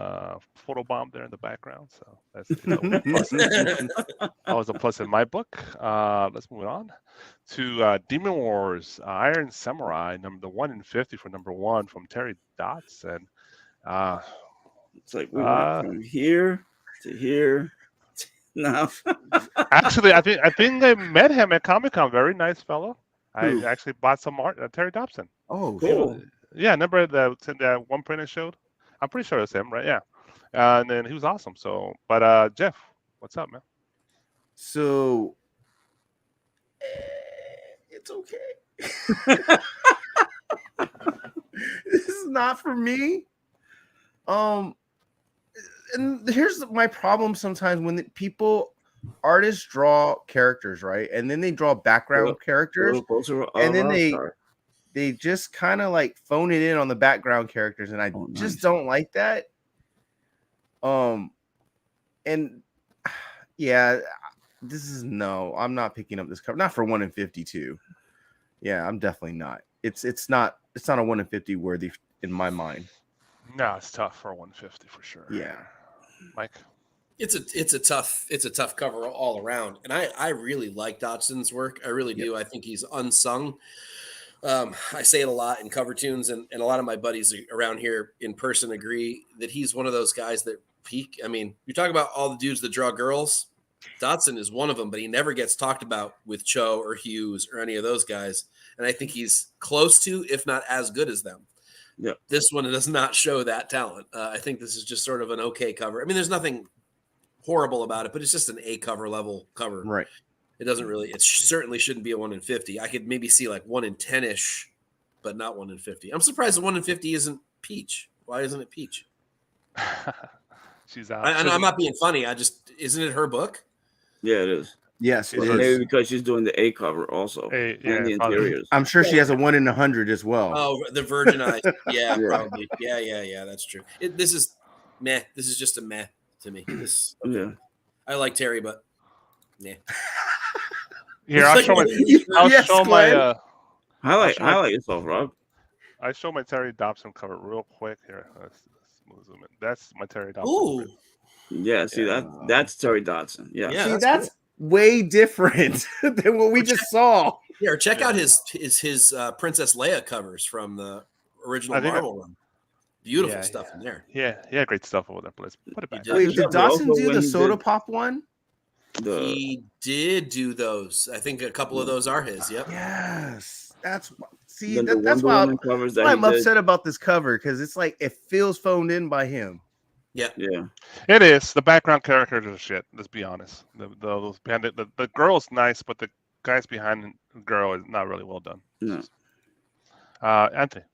photo bomb there in the background. So that's that was a plus in my book. Let's move on to Demon Wars Iron Samurai, number 1 in 50 for number 1 from Terry Dotson. It's like we went from here to here. No. Actually, I think I met him at Comic-Con. Very nice fellow. I actually bought some art. Terry Dobson. Oh, cool. Yeah, remember that one print I showed? I'm pretty sure it's him, right? Yeah. And then he was awesome. So, but Jeff, what's up, man? So, it's okay. This is not for me. And here's my problem sometimes when artists draw characters, right? And then they draw background characters, and then they just kind of like phone it in on the background characters, and I just don't like that. And yeah, I'm not picking up this cover. Not for 1 in 52. Yeah, I'm definitely not. It's not a 1 in 50 worthy in my mind. No, it's tough for 150 for sure. Yeah. Mike? It's a tough cover all around. And I really like Dotson's work. I really do. I think he's unsung. I say it a lot in cover tunes, and a lot of my buddies around here in person agree that he's one of those guys that peak. I mean, you talk about all the dudes that draw girls. Dotson is one of them, but he never gets talked about with Cho or Hughes or any of those guys. And I think he's close to, if not as good as them. Yeah. This one does not show that talent. I think this is just sort of an okay cover. I mean, there's nothing horrible about it, but it's just an A cover level cover. Right. It doesn't really, it certainly shouldn't be a 1 in 50. I could maybe see like 1 in 10-ish, but not 1 in 50. I'm surprised the 1 in 50 isn't Peach. Why isn't it Peach? She's out. I'm not being funny. Isn't it her book? Yeah, it is. Yes, it is. Maybe because she's doing the A cover also. And the interiors. I'm sure she has a 1 in 100 as well. Oh, the Virgin Eyes. Yeah, probably. Yeah. That's true. This is meh. This is just a meh to me. Yeah. I like Terry, but yeah. Here, I'll show my. Highlight yourself, Rob. I show my Terry Dobson cover real quick here. Let's zoom in. That's my Terry Dobson. Ooh. Yeah, see that's Terry Dotson. Yeah. See, that's way different than what we just saw. Yeah, check out his Princess Leia covers from the original Marvel run. Beautiful stuff in there. Yeah, great stuff over there. Let's put it back. Wait, did Dawson do the soda pop one? He did do those. I think a couple of those are his. Yep. Yes, that's why I'm upset about this cover, because it's like it feels phoned in by him. Yeah. It is. The background characters are shit. Let's be honest. The girl's nice, but the guys behind the girl is not really well done. No. Anthony.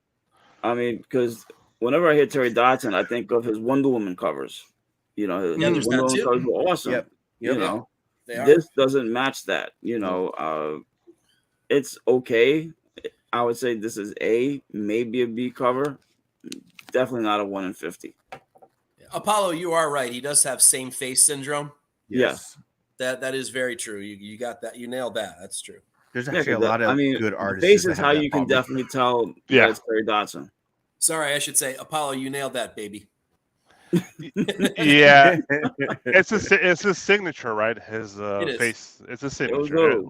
I mean, because whenever I hear Terry Dotson, I think of his Wonder Woman covers. His Wonder Woman covers were awesome. Yep. You know, This doesn't match that. It's okay. I would say this is A, maybe a B cover. Definitely not a 1 in 50. Apollo, you are right. He does have same face syndrome. Yes. That is very true. You got that. You nailed that. That's true. There's actually a lot of good artists. Face is how you can definitely tell that it's Terry Dodson. Sorry, I should say, Apollo, you nailed that, baby. Yeah, it's his signature, right? His face. It's a signature.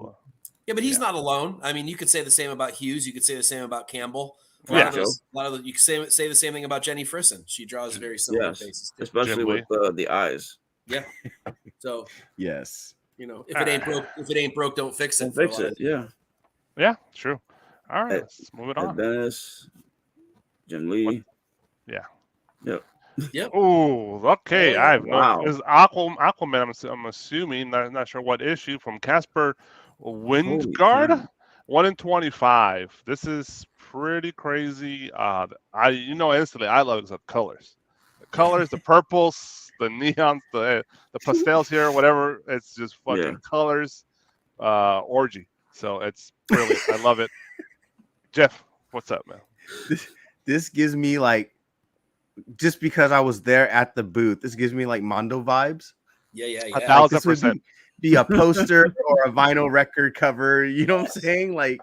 Yeah, but he's not alone. I mean, you could say the same about Hughes. You could say the same about Campbell. A lot of you could say the same thing about Jenny Frisson. She draws very similar faces, especially with the eyes. Yeah. So yes, if it ain't broke, don't fix it. Don't fix it. Yeah. Yeah, true. All right, let's move it on. Vanish, Jim Lee. Yeah. Yep. Oh, okay. Wow. Is Aquaman? I'm assuming. Not sure what issue from Casper Windgard. 1 in 25. This is pretty crazy. Instantly I love the colors. The colors, the purples, the neons, the pastels here, whatever. It's just fucking colors. Orgy. So it's brilliant. I love it. Jeff, what's up, man? This gives me just because I was there at the booth, this gives me Mondo vibes. Yeah. 1,000%. Be a poster or a vinyl record cover. You know what I'm saying?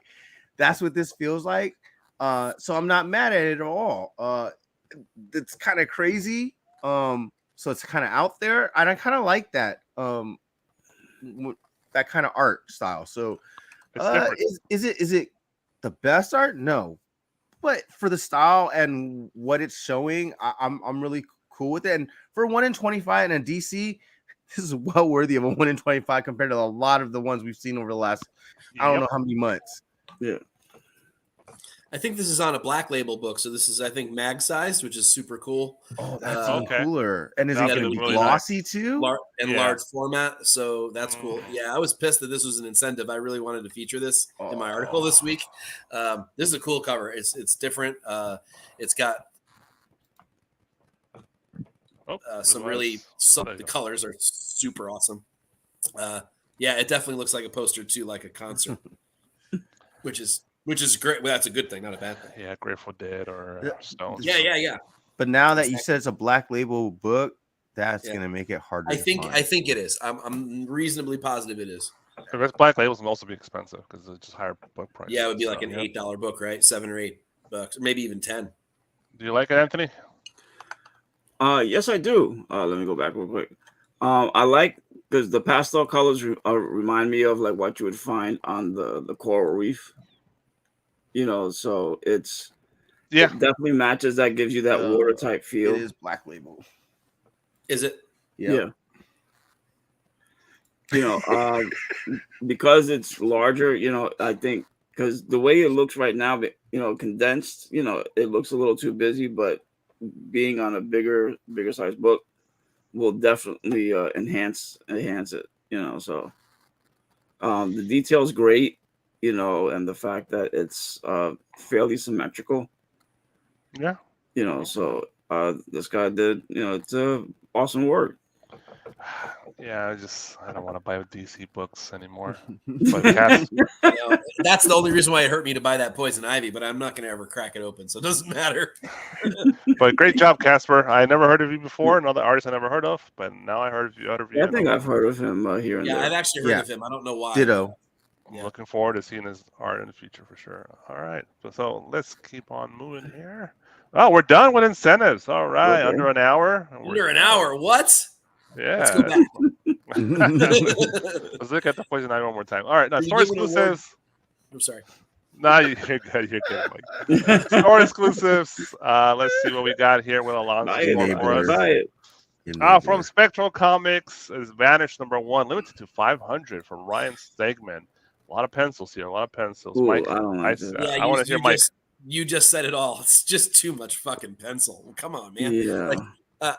That's what this feels like. So I'm not mad at it at all. It's kind of crazy. So it's kind of out there, and I kind of like that. That kind of art style. So is it the best art? No. But for the style and what it's showing, I'm really cool with it. And for 1 in 25 and a DC, this is well worthy of a 1 in 25 compared to a lot of the ones we've seen over the last, I don't know how many months. Yeah. I think this is on a black label book. So this is, I think, mag sized, which is super cool. Oh, that's even cooler. And is it going to be really glossy too? Large format. So that's cool. Yeah, I was pissed that this was an incentive. I really wanted to feature this in my article this week. This is a cool cover. It's different. It's got the colors are super awesome. It definitely looks like a poster too, like a concert, which is great. Well, that's a good thing, not a bad thing. Yeah, Grateful Dead or Stones. Yeah. But now that you said it's a black label book, that's gonna make it harder. I think it is. I'm reasonably positive it is. If it's black labels, it will also be expensive because it's just higher book price. Yeah, it would be like an $8 book, right? $7 or $8, maybe even 10. Do you like it, Anthony? Yes, I do. Let me go back real quick. I like because the pastel colors remind me of what you would find on the coral reef. So it definitely matches. That gives you that water type feel. It is black label. Is it? Yeah. Because it's larger. I think because the way it looks right now, condensed. It looks a little too busy, but being on a bigger size book will definitely enhance it. So the detail's great. And the fact that it's fairly symmetrical. Yeah. So this guy did, it's awesome work. Yeah, I don't want to buy DC books anymore. But that's the only reason why it hurt me to buy that Poison Ivy, but I'm not going to ever crack it open, so it doesn't matter. But great job, Casper. I never heard of you before, another artist I never heard of, but now I heard of you. I think I've heard of him here and there. Yeah, I've actually heard of him. I don't know why. Ditto. I'm looking forward to seeing his art in the future for sure. All right, so let's keep on moving here. Oh, we're done with incentives. All right, under an hour. Under an hour? What? Yeah. Let's go back. Let's look at the Poison Ivy one more time. All right, now store exclusives. I'm sorry. No, you're good. You're good, Mike. Store exclusives. Let's see what we got here with Alonso for us. From Spectral Comics is Vanish #1, limited to 500 from Ryan Stegman. A lot of pencils here. Ooh, Mike, I want to hear Mike. You just said it all. It's just too much fucking pencil. Well, come on, man. Yeah.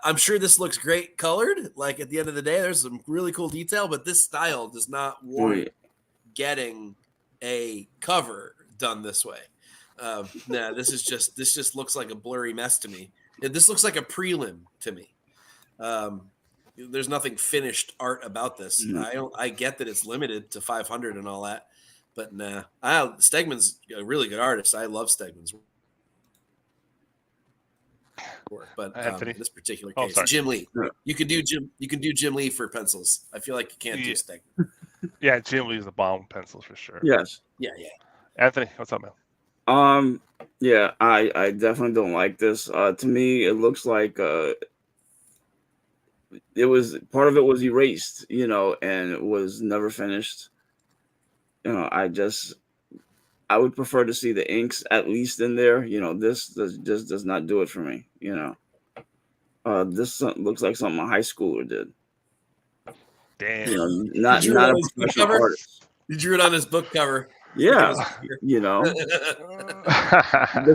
I'm sure this looks great colored. At the end of the day, there's some really cool detail, but this style does not warrant getting a cover done this way. This just looks like a blurry mess to me. This looks like a prelim to me. there's nothing finished art about this. Mm. I get that it's limited to 500 and all that, but nah. Stegman's a really good artist. I love Stegman's work, but in this particular case, Jim Lee. You can do Jim Lee for pencils. I feel like you can't do Stegman. Yeah, Jim Lee's the bomb pencils for sure. Yes. Yeah. Anthony, what's up, man? Yeah, I definitely don't like this. To me, it looks like it was part of it was erased, and it was never finished. I would prefer to see the inks at least in there. This just does not do it for me. This looks like something a high schooler did. Damn. Not a professional artist. You drew it on his book cover. Yeah, this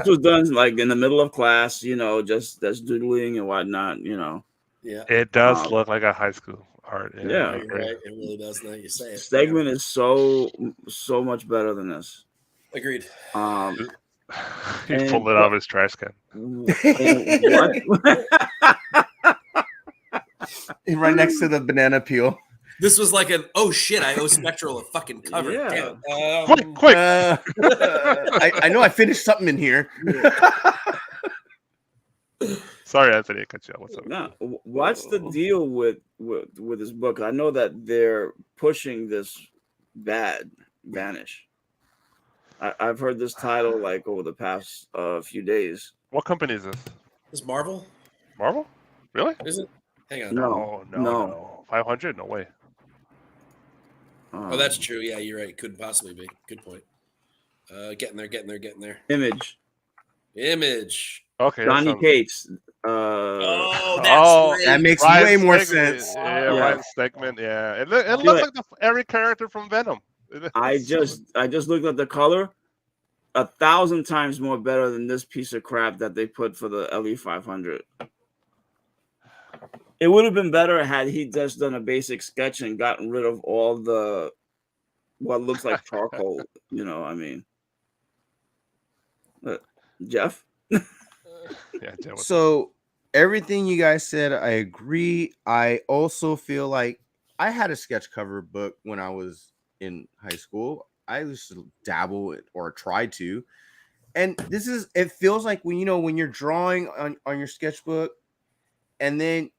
was done like in the middle of class, just doodling and whatnot, Yeah, it does look like a high school art. Yeah, you're right. It really does. Now you say it. Stegman is so much better than this. Agreed. He pulled it out of his trash can. Right next to the banana peel. This was like an oh shit! I owe Spectral a fucking cover. Yeah. Quick! I know I finished something in here. Sorry, Anthony, I cut you off. What's up? No, what's the deal with this book? I know that they're pushing this Vanish. I've heard this title like over the past few days. What company is this? Is Marvel? Marvel? Really? Is it? Hang on. No. 500? No way. Oh, that's true. Yeah, you're right. Couldn't possibly be. Good point. Getting there. Image. Okay. Johnny Cates. Right. That makes Ryan way more Stegman. sense. Yeah, Ryan Stegman. Yeah, it looks like every character from Venom. I just looked at the color. 1,000 times more better than this piece of crap that they put for the LE 500. It would have been better had he just done a basic sketch and gotten rid of all the what looks like charcoal. Jeff? Yeah, Jeff. So everything you guys said, I agree. I also feel like I had a sketch cover book when I was in high school. I used to dabble or try to. And it feels like when you're drawing on your sketchbook and then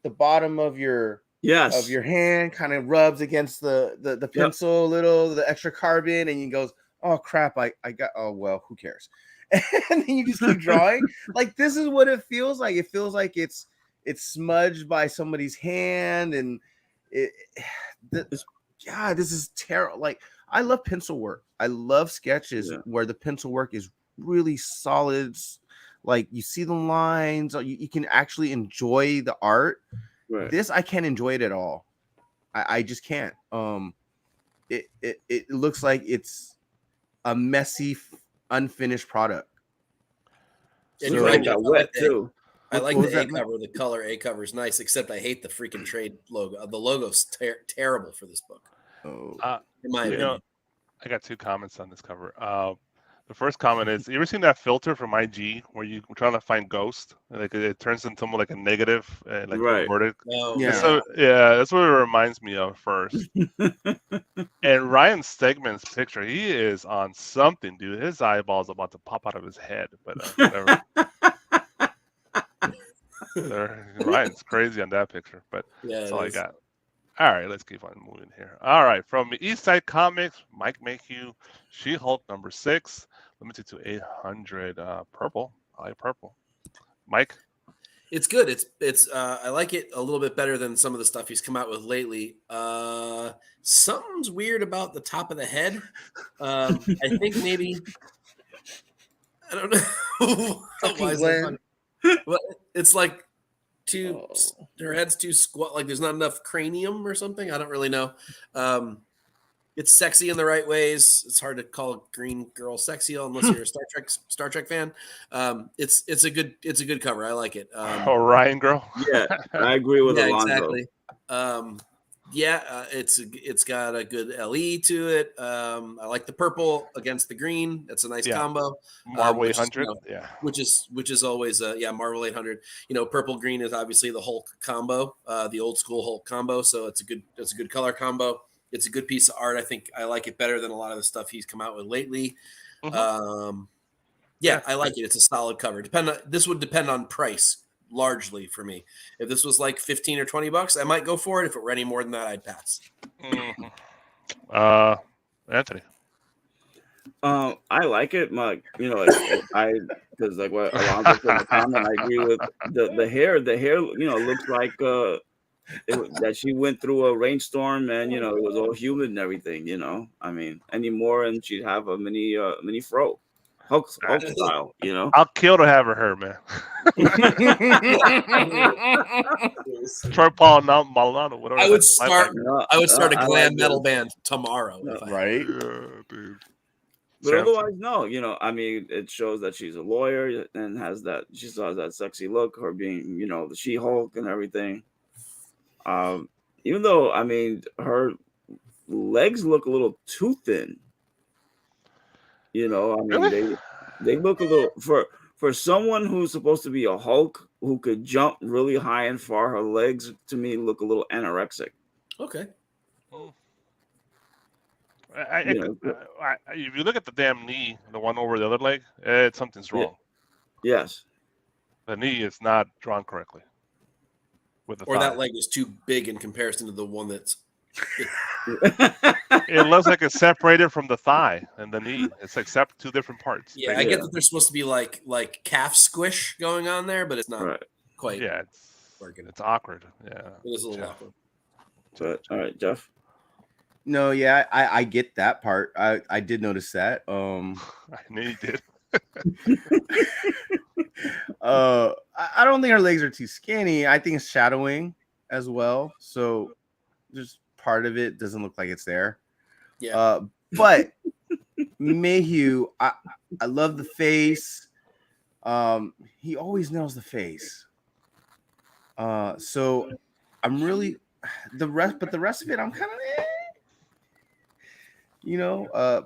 the bottom of your hand kind of rubs against the pencil a little, the extra carbon, and you goes, oh crap, I got, oh well, who cares? And then you just keep drawing. Like this is what it feels like. It feels like it's smudged by somebody's hand, and this is terrible. Like I love pencil work. I love sketches where the pencil work is really solid. Like you see the lines, you can actually enjoy the art. Right. This I can't enjoy it at all. I just can't. It looks like it's a messy, unfinished product. And so, it got wet too. I like the A cover. The color A cover is nice, except I hate the freaking trade logo. The logo's terrible for this book. In my opinion. I got two comments on this cover. The first comment is, you ever seen that filter from IG where you're trying to find ghost? Like it turns into more like a negative, like inverted. Oh, yeah. So that's what it reminds me of first. And Ryan Stegman's picture, he is on something, dude. His eyeball's about to pop out of his head. But whatever. Ryan's crazy on that picture, but that's all I got. All right, let's keep on moving here. All right, from Eastside Comics, Mike Mayhew, She-Hulk #6, limited to 800. Purple. I like purple. Mike, it's good. It's I like it a little bit better than some of the stuff he's come out with lately. Something's weird about the top of the head. I think maybe I don't know. Why is that funny? Well, it's like her head's too squat, like there's not enough cranium or something. I don't really know. It's sexy in the right ways. It's hard to call a green girl sexy unless you're a Star Trek fan. It's a good cover. I like it. Ryan girl. Yeah, I agree with Alonzo. Exactly. Yeah, it's got a good LE to it. I like the purple against the green. That's a nice combo. Marvel Which, 800, which is always Marvel 800. Purple green is obviously the Hulk combo, the old school Hulk combo. So it's a good color combo. It's a good piece of art. I think I like it better than a lot of the stuff he's come out with lately. Mm-hmm. I like it. It's a solid cover. This would depend on price. Largely for me. If this was like 15 or 20 bucks, I might go for it. If it were any more than that, I'd pass. Mm-hmm. Anthony. I like it. Because like what Alonzo said in the comment, I agree with the hair. The hair, looks like that she went through a rainstorm and it was all humid and everything. I mean, anymore, and she'd have a mini fro. Hulk style, I'll kill to have her, man. Troy Paul, Malano, whatever. I would start a glam metal band tomorrow. Right? Yeah, dude. But otherwise, no. I mean, it shows that she's a lawyer and she still has that sexy look. Her being, the She-Hulk and everything. Even though, I mean, her legs look a little too thin. I mean, really? they look a little for someone who's supposed to be a Hulk who could jump really high and far. Her legs, to me, look a little anorexic. Okay. If you look at the damn knee, the one over the other leg, something's wrong. Yes. The knee is not drawn correctly. That leg is too big in comparison to the one that's. It looks like it's separated from the thigh and the knee. It's like two different parts. Yeah, I get that there's supposed to be like calf squish going on there, but it's not quite. Yeah, it's working. It's awkward. Yeah, it is a little awkward. So, all right, Jeff. No, yeah, I get that part. I did notice that. I knew you did. I don't think her legs are too skinny. I think it's shadowing as well. So just part of it doesn't look like it's there. Yeah. But Mayhew, I love the face. He always nails the face. So I'm really the rest of it, I'm kind of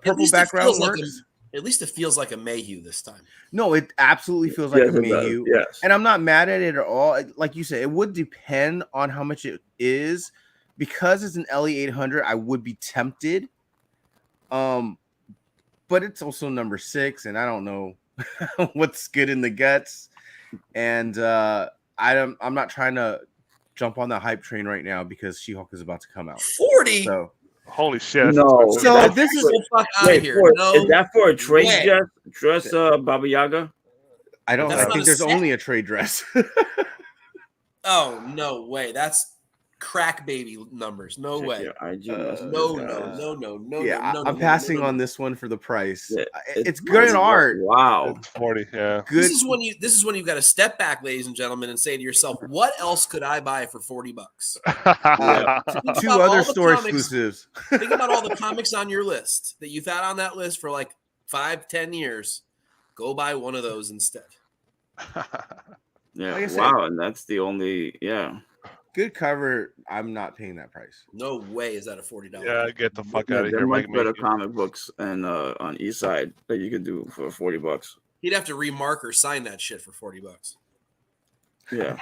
purple background works. At least it feels like a Mayhew this time. No, it absolutely feels like a Mayhew. Yes. And I'm not mad at it at all. Like you said, it would depend on how much it is. Because it's an LE 800, I would be tempted. But it's also number 6, and I don't know what's good in the guts. And I'm not trying to jump on that hype train right now because She-Hulk is about to come out. 40. So holy shit! No. So this is here. Is that for a trade dress, Baba Yaga? I think there's only a trade dress. Oh no way! That's crack baby numbers. No way. No. Yeah, I'm passing on this one for the price. Yeah, it's good in art. Wow. It's 40. Yeah. Good. This is when you've got to step back, ladies and gentlemen, and say to yourself, "What else could I buy for $40?" Two other store exclusives. Think about all the comics on your list that you've had on that list for like 5-10 years. Go buy one of those instead. Yeah. Wow. And that's the only. Yeah. Good cover. I'm not paying that price. No way is that a $40. Yeah, get the fuck out of There here. are much better comic books and on East Side that you could do for $40. He'd have to remark or sign that shit for $40. Yeah.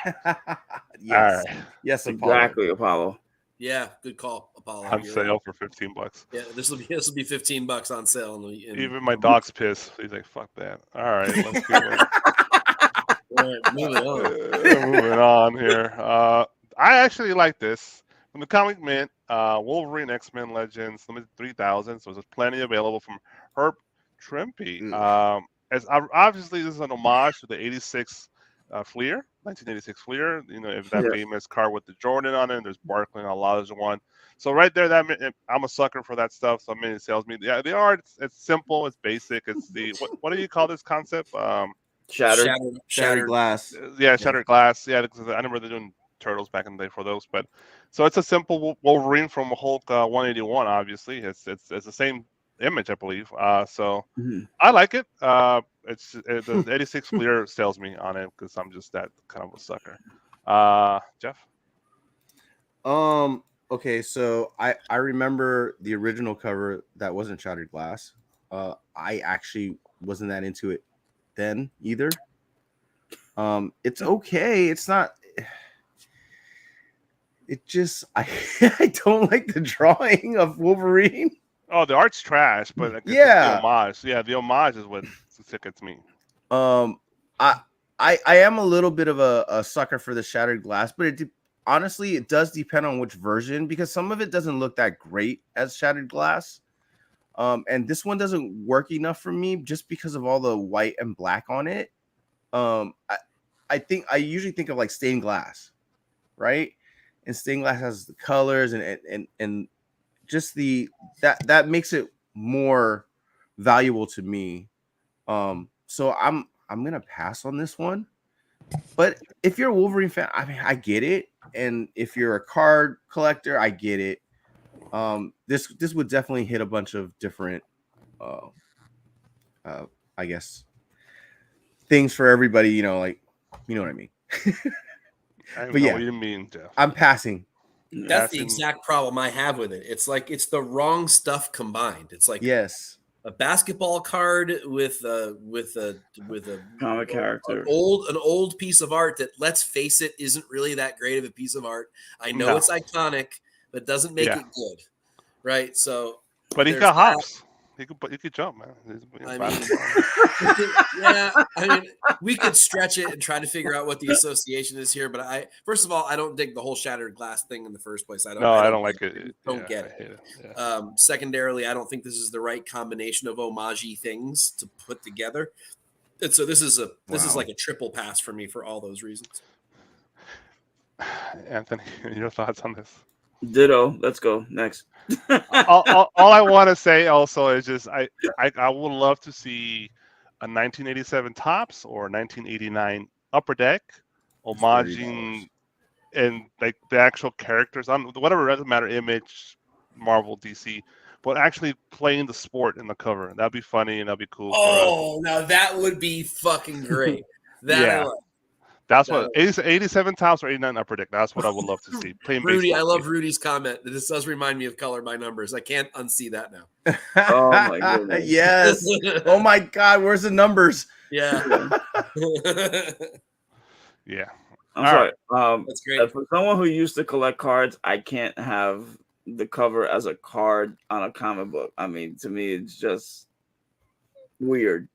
Yes. Right. Yes, Apollo. Exactly, Apollo. Yeah, good call, Apollo. On sale for $15. Yeah, this will be $15 on sale. Even my dog's pissed. He's like, "Fuck that." All right, let's go. Moving on here. I actually like this from the Comic Mint. Wolverine X-Men Legends Limited 3000. So there's plenty available from Herb Trimpe. As obviously this is an homage to the 86 Fleer, 1986 Fleer. If that famous car with the Jordan on it, and there's Barkley and a lot of one. So right there, I'm a sucker for that stuff. So it sells me. Yeah, the art it's simple, it's basic. It's the what do you call this concept? Shattered glass. Yeah, shattered glass. Yeah, because I remember they're doing Turtles back in the day for those. But so it's a simple Wolverine from Hulk 181. Obviously, it's the same image, I believe. So I like it. The 86 Fleer sells me on it because I'm just that kind of a sucker. Jeff. Okay, so I remember the original cover that wasn't Shattered Glass. I actually wasn't that into it then either. It's okay. It's not. It just I don't like the drawing of Wolverine. Oh, the art's trash, but like, Yeah. it's the homage. Yeah, the homage is what tickets me. I am a little bit of a sucker for the Shattered Glass, but honestly, it does depend on which version, because some of it doesn't look that great as Shattered Glass. And this one doesn't work enough for me just because of all the white and black on it. I think I usually think of like stained glass, right? And stained glass has the colors and just that makes it more valuable to me. So I'm gonna pass on this one. But if you're a Wolverine fan, I mean, I get it. And if you're a card collector, I get it. This would definitely hit a bunch of different, I guess, things for everybody. You know, like, you know what I mean. I But yeah, what you mean, Jeff. I'm passing. That's the exact problem I have with it. It's like it's the wrong stuff combined. It's like Yes, a basketball card with a Comic character. an old piece of art that, let's face it, isn't really that great of a piece of art. I know it's iconic, but doesn't make it good, right? So, but he got hops. He could jump, man. I mean, we could stretch it and try to figure out what the association is here. But first of all, I don't dig the whole Shattered Glass thing in the first place. I don't like it. Don't get it. I hate it. Yeah. Secondarily, I don't think this is the right combination of homage-y things to put together. And so this is like a triple pass for me for all those reasons. Anthony, your thoughts on this? Ditto. Let's go next. all I want to say also is just I would love to see a 1987 Topps or 1989 Upper Deck homaging and like the actual characters on whatever, doesn't matter, Image, Marvel, DC, but actually playing the sport in the cover. That'd be funny and that'd be cool. Oh, now that would be fucking great. That's what 87 Topps or 89 Upper Deck. That's what I would love to see. Playing Rudy, baseball. I love Rudy's comment. This does remind me of Color by Numbers. I can't unsee that now. Oh my goodness. Yes. Oh my God. Where's the numbers? Yeah. Yeah. I'm sorry. That's great. For someone who used to collect cards, I can't have the cover as a card on a comic book. I mean, to me, it's just weird.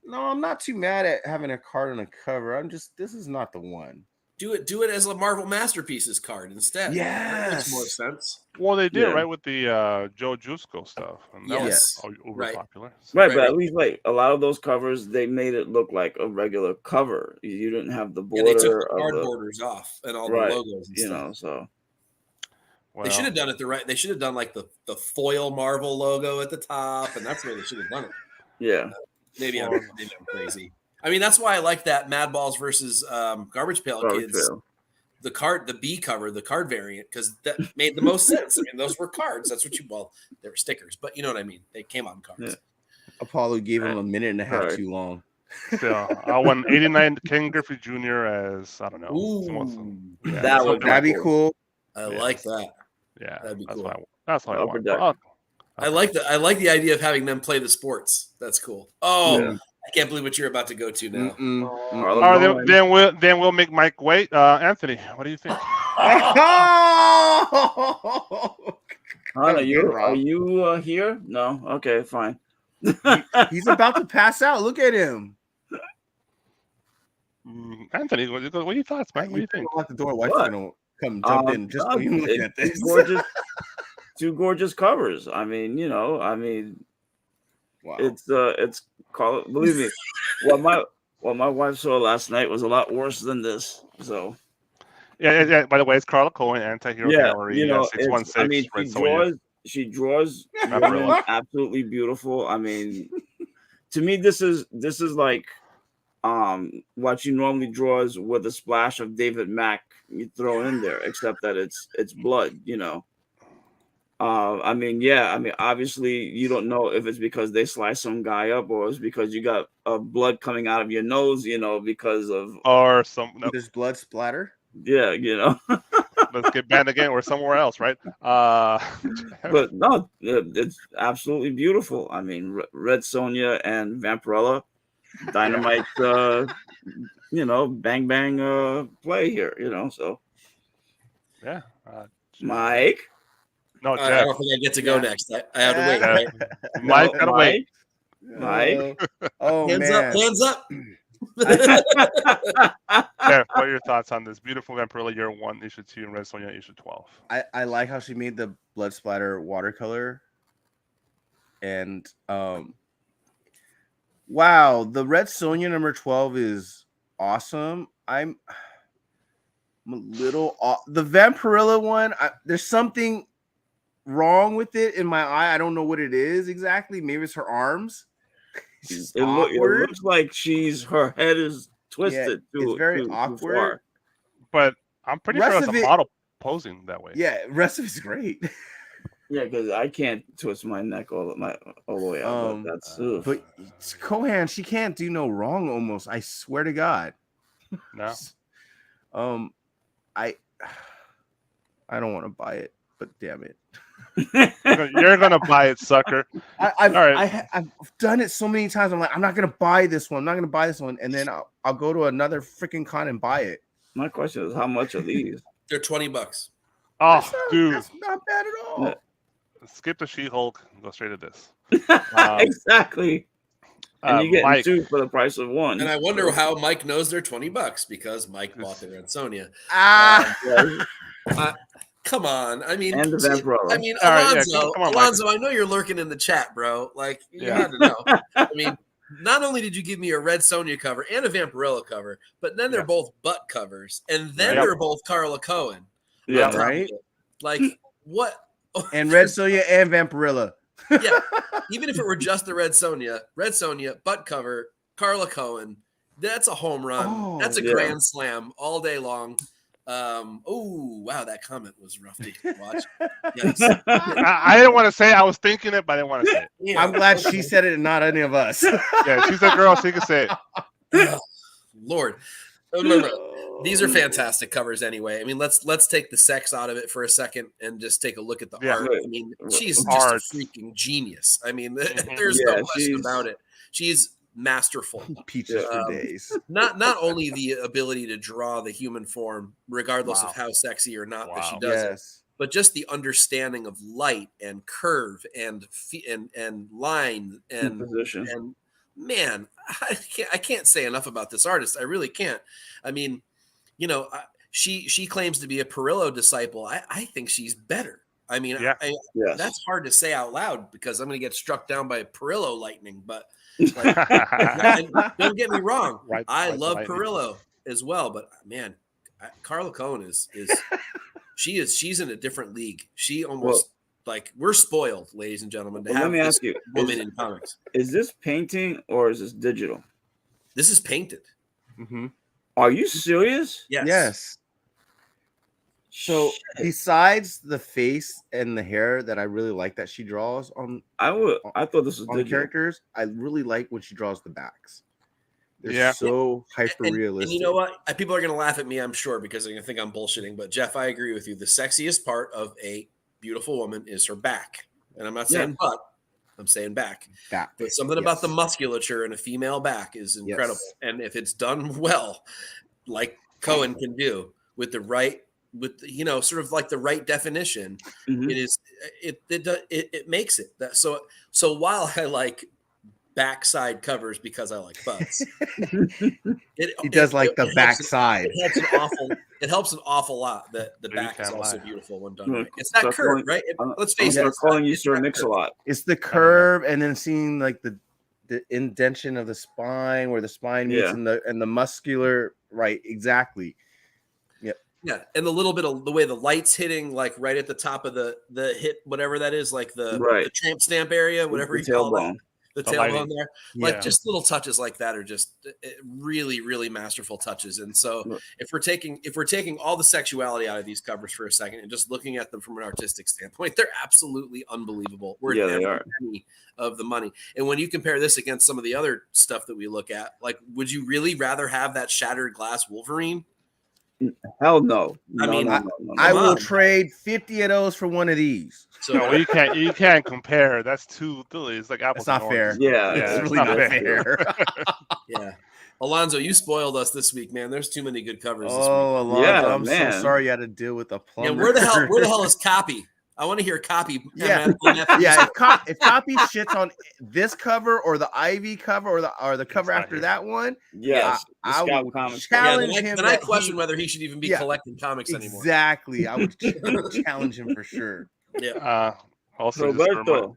No, I'm not too mad at having a card on a cover. This is not the one. Do it as a Marvel Masterpieces card instead. Yes. That makes more sense. Well, they did right with the Joe Jusko stuff, and that was uber popular. So. Right, but at least like a lot of those covers, they made it look like a regular cover. You didn't have the border. Yeah, they took the card borders off and all the logos and stuff. So they should have done it They should have done like the foil Marvel logo at the top, and that's the way they should have done it. Yeah. Maybe I'm crazy. I mean, that's why I like that Mad Balls versus Garbage Pail Kids. The B cover, the card variant, because that made the most sense. I mean, those were cards. That's what they were stickers, but you know what I mean. They came on cards. Yeah. Apollo gave him a minute and a half too long. Still, I want 89 Ken Griffey Jr. as, I don't know. That'd be cool. I like that. Yeah, that'd be cool. That's what I want. I like the idea of having them play the sports. That's cool. Oh, I can't believe what you're about to go to now. All right, then we'll make Mike wait. Anthony, what do you think? Are you here? No. Okay, fine. He's about to pass out. Look at him. Anthony, what are your thoughts, man? What do you think? Lock the door. Wife's gonna come jump in just when you look at this. Two gorgeous covers. I mean, wow. It's called. Believe me, what my wife saw last night was a lot worse than this. So, yeah. By the way, it's Carla Cohen, Anti-Hero Gallery. 616. I mean, she draws women absolutely beautiful. I mean, to me, this is like what you normally draws with a splash of David Mack you throw in there, except that it's blood. I mean, obviously you don't know if it's because they sliced some guy up or it's because you got blood coming out of your nose, because of or some there's blood splatter. Yeah, let's get banned again or somewhere else, right? But no, it's absolutely beautiful. I mean, Red Sonja and Vampirella, dynamite, bang bang play here, so. Yeah. Mike? No, I Jeff. don't think I get to go next. I have to wait, right? Mike, gotta wait. Mike? Oh, Hands man. up, hands up. Jeff, what are your thoughts on this? Beautiful Vampirella, year 1, issue 2, and Red Sonja, issue 12. I like how she made the blood splatter watercolor. And wow, the Red Sonja number 12 is awesome. I'm a little off. The Vampirella one, there's something wrong with it in my eye. I don't know what it is exactly. Maybe it's her arms. It looks like her head is twisted. Yeah, it's very awkward. But I'm pretty sure it's a model posing that way. Yeah, the rest of it's great. Yeah, because I can't twist my neck all the way out. But Kohan, she can't do no wrong. Almost, I swear to God. No. I don't want to buy it, but damn it. You're gonna buy it, sucker. I've done it so many times. I'm like, I'm not gonna buy this one. I'm not gonna buy this one, and then I'll go to another freaking con and buy it. My question is, how much are these? They're $20. Oh, dude, that's not bad at all. Yeah. Skip the She-Hulk. Go straight to this. Exactly. And you get Mike, 2 for the price of 1. And I wonder how Mike knows they're $20 because Mike bought the Red Sonja. Come on. I mean, and the Vampirella. I mean, Alonzo, Alonzo, I know you're lurking in the chat, bro. Like, you had to know. I mean, not only did you give me a Red Sonja cover and a Vampirella cover, but then they're both butt covers, and then they're both Carla Cohen. Yeah, right. Like, what? And Red Sonja and Vampirella. Yeah, even if it were just the Red Sonja, butt cover, Carla Cohen, that's a home run. That's a grand slam all day long. Oh wow, that comment was rough to watch. Yes. I didn't want to say it. I was thinking it, but I didn't want to say it. Yeah. I'm glad she said it and not any of us. Yeah, she's a girl. She can say it. Oh, Lord. No. These are fantastic covers anyway. I mean, let's take the sex out of it for a second and just take a look at the art. I mean, she's just a freaking genius. I mean, there's no question about it. She's masterful. Peaches for days. Not only the ability to draw the human form, regardless of how sexy or not that she does it, but just the understanding of light and curve and line and position. And man, I can't say enough about this artist. I really can't. I mean, she claims to be a Perillo disciple. I think she's better. I mean, that's hard to say out loud because I'm going to get struck down by Perillo lightning. But don't get me wrong, I love Perillo as well. But man, Carla Cohen she's in a different league. She almost we're spoiled, ladies and gentlemen. To have let me ask you, woman in comics. Is this painting or is this digital? This is painted. Mm-hmm. Are you serious? Yes. So besides the face and the hair that I really like that she draws on, I thought this was on characters. I really like when she draws the backs. They're so hyper realistic. And you know what? People are going to laugh at me, I'm sure, because they're going to think I'm bullshitting. But Jeff, I agree with you. The sexiest part of a beautiful woman is her back, and I'm not saying butt. I'm saying back. But something about the musculature in a female back is incredible. And if it's done well, like Cohen can do with the right, sort of like the right definition, it makes it that. So while I like backside covers because I like butts, he does like the backside. It helps an awful lot that the back is also beautiful when done right. It's that curve, right? Let's face it. Calling you Sir Mix-a-Lot. It's the curve, and then seeing like the indentation of the spine where the spine meets and the muscular, right? Exactly. Yep. Yeah, and the little bit of the way the light's hitting, like right at the top of the hit, whatever that is, like the tramp stamp area, whatever you call it. The tailbone there, like just little touches like that are just really, really masterful touches. And so if we're taking all the sexuality out of these covers for a second and just looking at them from an artistic standpoint, they're absolutely unbelievable. They are of the money. And when you compare this against some of the other stuff that we look at, like, would you really rather have that shattered glass Wolverine? Hell no. I will trade 50 of those for one of these. So no, you can't compare. That's too. It's like apples. It's not fair. Yeah, it's really not fair. Yeah. Alonzo, you spoiled us this week, man. There's too many good covers this week. Alonzo, I'm so sorry you had to deal with a plumber. Yeah, where the hell is Copy? I want to hear Copy. Yeah, if Copy shits on this cover or the Ivy cover or the cover after that one, I would challenge him. Then I question whether he should even be collecting comics anymore. Exactly, I would challenge him for sure. Yeah. Also, Roberto.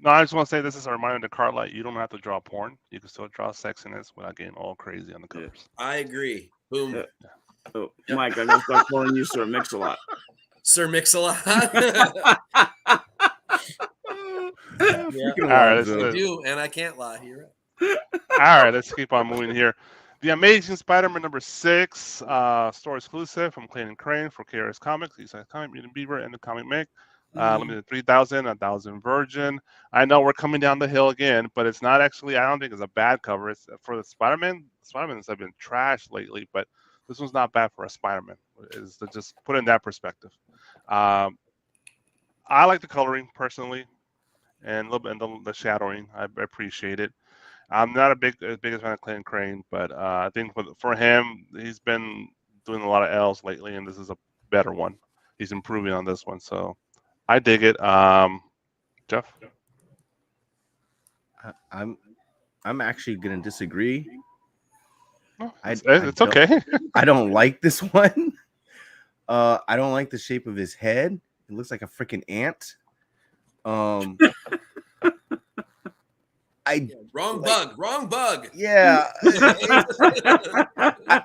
No, I just want to say this is a reminder to Cartlight. You don't have to draw porn. You can still draw sexiness without getting all crazy on the covers. I agree. Boom. Yeah. Oh, Mike, I'm gonna start calling you Sir Mix-a-Lot. Sir Mix-a-Lot. All right, I do, and I can't lie. You're right. All right, let's keep on moving here. The Amazing Spider-Man #6, store exclusive from Clayton Crane for KRS Comics. He's a Comic Mutant Beaver and the Comic Mick. Limited 3,000, 1,000 Virgin. I know we're coming down the hill again, but it's not actually. I don't think it's a bad cover. It's for the Spider-Man. Spider-Mans have been trashed lately, but this one's not bad for a Spider-Man. Is to just put it in that perspective. I like the coloring personally, and a little bit the shadowing. I appreciate it. I'm not as big fan of Clayton Crane, but I think for him, he's been doing a lot of L's lately, and this is a better one. He's improving on this one, so I dig it. Jeff? I'm actually gonna disagree. Oh, it's okay. I don't like this one. I don't like the shape of his head. It looks like a freaking ant. Wrong bug. Yeah.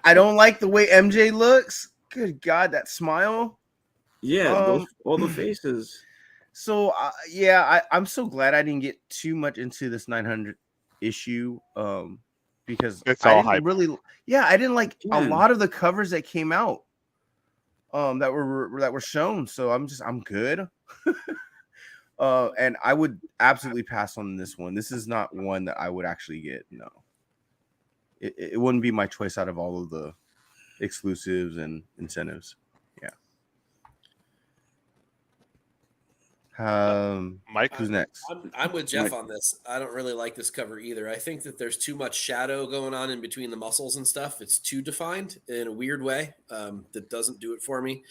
I don't like the way MJ looks. Good God, that smile. Yeah, all the faces. So I'm so glad I didn't get too much into this 900 issue because it's all I didn't like a lot of the covers that came out that were shown. So I'm good. And I would absolutely pass on this one. This is not one that I would actually get. No, it wouldn't be my choice out of all of the exclusives and incentives. Mike, who's next? I'm with Jeff on this. I don't really like this cover either. I think that there's too much shadow going on in between the muscles and stuff. It's too defined in a weird way that doesn't do it for me.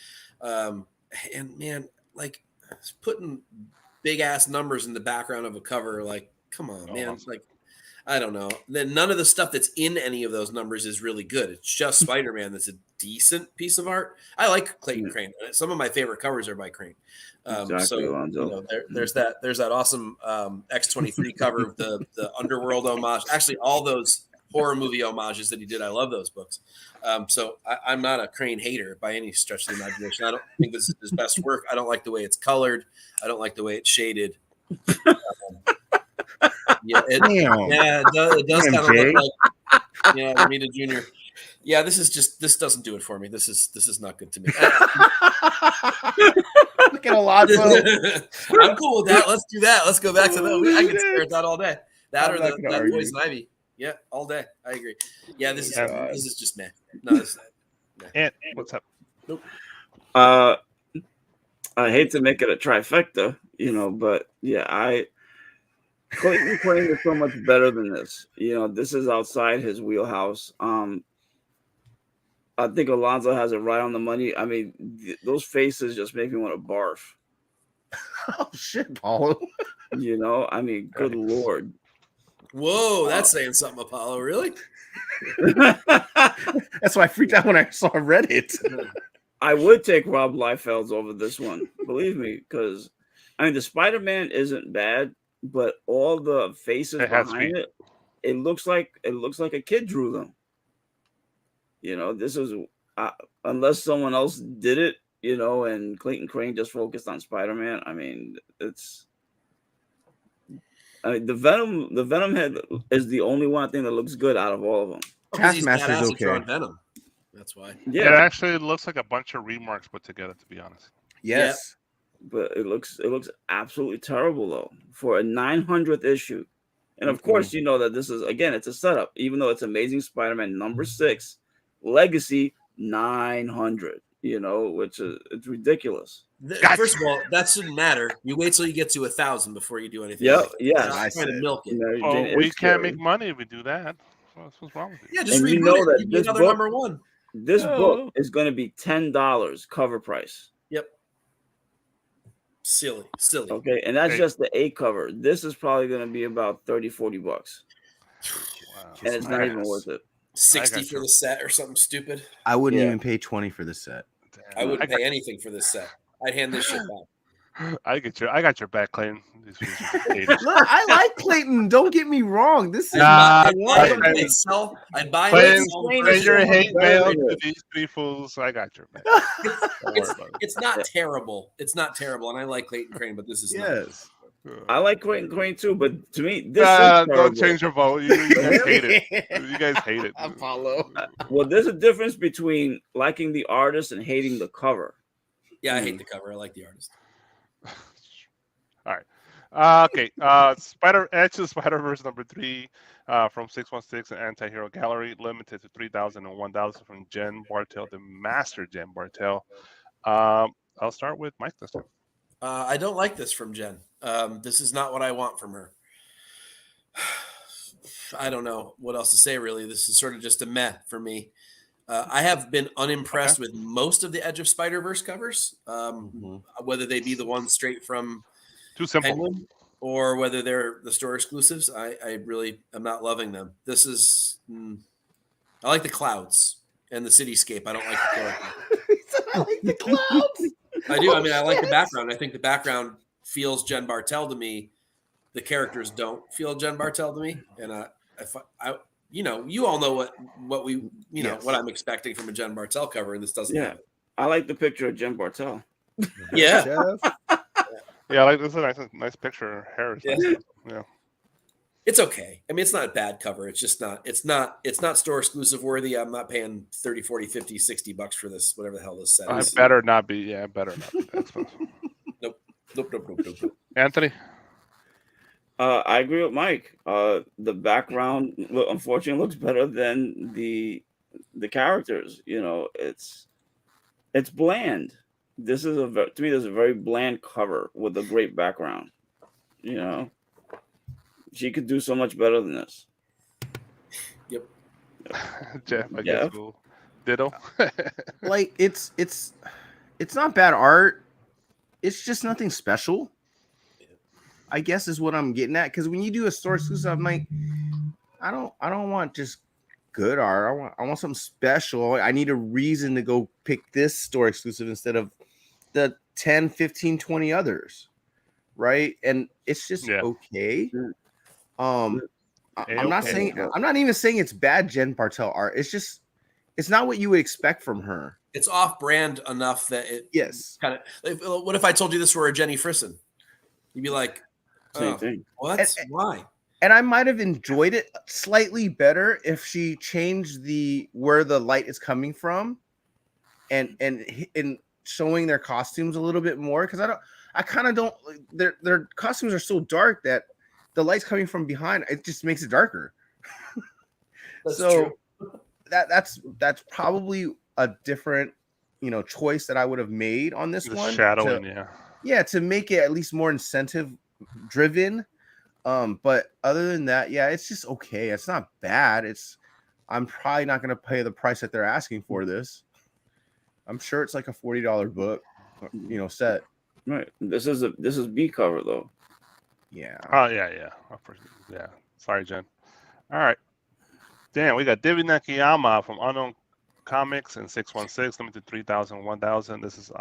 And man, like putting big ass numbers in the background of a cover, like, come on, man. It's like, I don't know. Then none of the stuff that's in any of those numbers is really good. It's just Spider-Man that's a decent piece of art. I like Clayton Crane. Some of my favorite covers are by Crane. Exactly, there's that awesome X-23 cover of the Underworld homage. Actually, all those horror movie homages that he did, I love those books. So I'm not a Crane hater by any stretch of the imagination. I don't think this is his best work. I don't like the way it's colored. I don't like the way it's shaded. It does kind of look like Ramita Jr. Yeah, this doesn't do it for me. This is not good to me. Look at Alonzo. I'm cool with that. Let's do that. Let's go back to that. I can stare at that all day. That or that Poison Ivy. Yeah, all day. I agree. Yeah, this is just meh. No, this is meh. And what's up? Nope. I hate to make it a trifecta, but yeah, Clayton Crane is so much better than this. This is outside his wheelhouse. I think Alonzo has it right on the money. I mean, those faces just make me want to barf. Oh shit, Paulo. I mean, good Lord. Whoa, that's saying something, Apollo. Really? That's why I freaked out when I saw Reddit. I would take Rob Liefeld's over this one, believe me, because the Spider-Man isn't bad, but all the faces behind it looks like a kid drew them. This is unless someone else did it, and Clayton Crane just focused on Spider-Man. I mean, the Venom head is the only one I think that looks good out of all of them. Taskmaster's okay. Venom. That's why. Yeah, it actually looks like a bunch of remarks put together, to be honest. Yes. Yeah. But it looks absolutely terrible though for a 900th issue. And of course, that this is, again, it's a setup. Even though it's Amazing Spider-Man #6, Legacy $900. You know, which is it's ridiculous. First of all, that shouldn't matter. You wait till you get to 1,000 before you do anything. Yeah, like that. yes. Not trying to milk it. We can't make money if we do that. What's wrong with you? Yeah, just reboot it. Give me another number one. This book is going to be $10 cover price. Yep. Silly. Okay, and that's just the A cover. This is probably going to be about $30-$40. Wow. And it's not even worth it. 60 for the set or something stupid. I wouldn't even pay 20 for the set. I wouldn't pay anything for this set. I'd hand this shit back. I got your back, Clayton. Look, I like Clayton. Don't get me wrong. This is I'd buy Clayton, send your hate mail to these three fools. I got your back. It's not terrible. It's not terrible, and I like Clayton Crane, but this is not. I like Clayton Crane too, but to me, this don't change your vote. You guys hate it. You guys hate it. I follow. Well, there's a difference between liking the artist and hating the cover. Yeah, I hate the cover. I like the artist. All right. Okay. Edge of Spider-Verse number 3 from 616 and Anti-Hero Gallery, limited to 3,000 and 1,000 from Jen Bartel, the master Jen Bartel. I'll start with Mike this time. I don't like this from Jen. This is not what I want from her. I don't know what else to say, really. This is sort of just a meh for me. I have been unimpressed with most of the Edge of Spider-Verse covers, whether they be the ones straight from Penguin or whether they're the store exclusives. I really am not loving them. This is I like the clouds and the cityscape. I don't like the character. I like the clouds. I do. I mean, I like the background. I think the background feels Jen Bartel to me. The characters don't feel Jen Bartel to me. And you all know what we what I'm expecting from a Jen Bartel cover, and this doesn't have it. I like the picture of Jen Bartel. Yeah. Yeah, like this is a nice picture. Hair. Yeah. It's okay. I mean, it's not a bad cover. It's just not. It's not store exclusive worthy. I'm not paying 30, 40, 50, $60 for this. Whatever the hell this set is. Better not be. Yeah, better not be that expensive. Nope. Anthony. I agree with Mike. The background, unfortunately, looks better than the characters. You know, it's bland. This is to me, this is a very bland cover with a great background. You know, she could do so much better than this. Yep. Jeff, I guess we'll ditto. Like it's not bad art. It's just nothing special. I guess is what I'm getting at. Because when you do a store exclusive, I'm like, I don't want just good art. I want something special. I need a reason to go pick this store exclusive instead of the 10, 15, 20 others. Right. And it's just okay. I'm not even saying it's bad Jen Bartel art. It's not what you would expect from her. It's off-brand enough that it kind of. What if I told you this were a Jenny Frison? You'd be like, same thing. What? Why? And I might have enjoyed it slightly better if she changed where the light is coming from, and showing their costumes a little bit more, because I kind of don't. Their costumes are so dark that the light's coming from behind. It just makes it darker. That's true. That's probably a different choice that I would have made on this one. Shadowing, to make it at least more incentive driven. But other than that, it's just okay. It's not bad. I'm probably not going to pay the price that they're asking for this. I'm sure it's like a $40 book, set. Right. This is B cover though. Yeah. Oh yeah. Sorry, Jen. All right. Damn, we got Devi Nakayama from Unknown Comics and 616, limited 3,000, 1,000. This is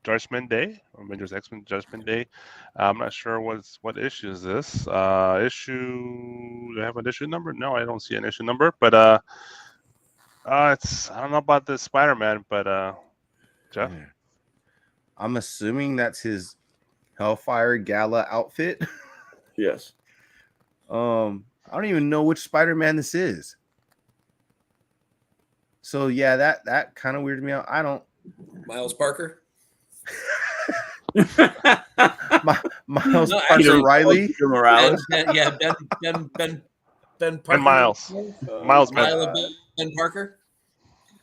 Judgment Day, Avengers X-Men Judgment Day. I'm not sure what issue is this. Do I have an issue number? No, I don't see an issue number. But I don't know about this Spider-Man, but Jeff? I'm assuming that's his Hellfire Gala outfit. Yes. I don't even know which Spider-Man this is. So yeah, that kind of weirded me out. I don't. Miles Parker. Miles Parker Riley. Morales. Ben Parker. And Miles. Ben Parker.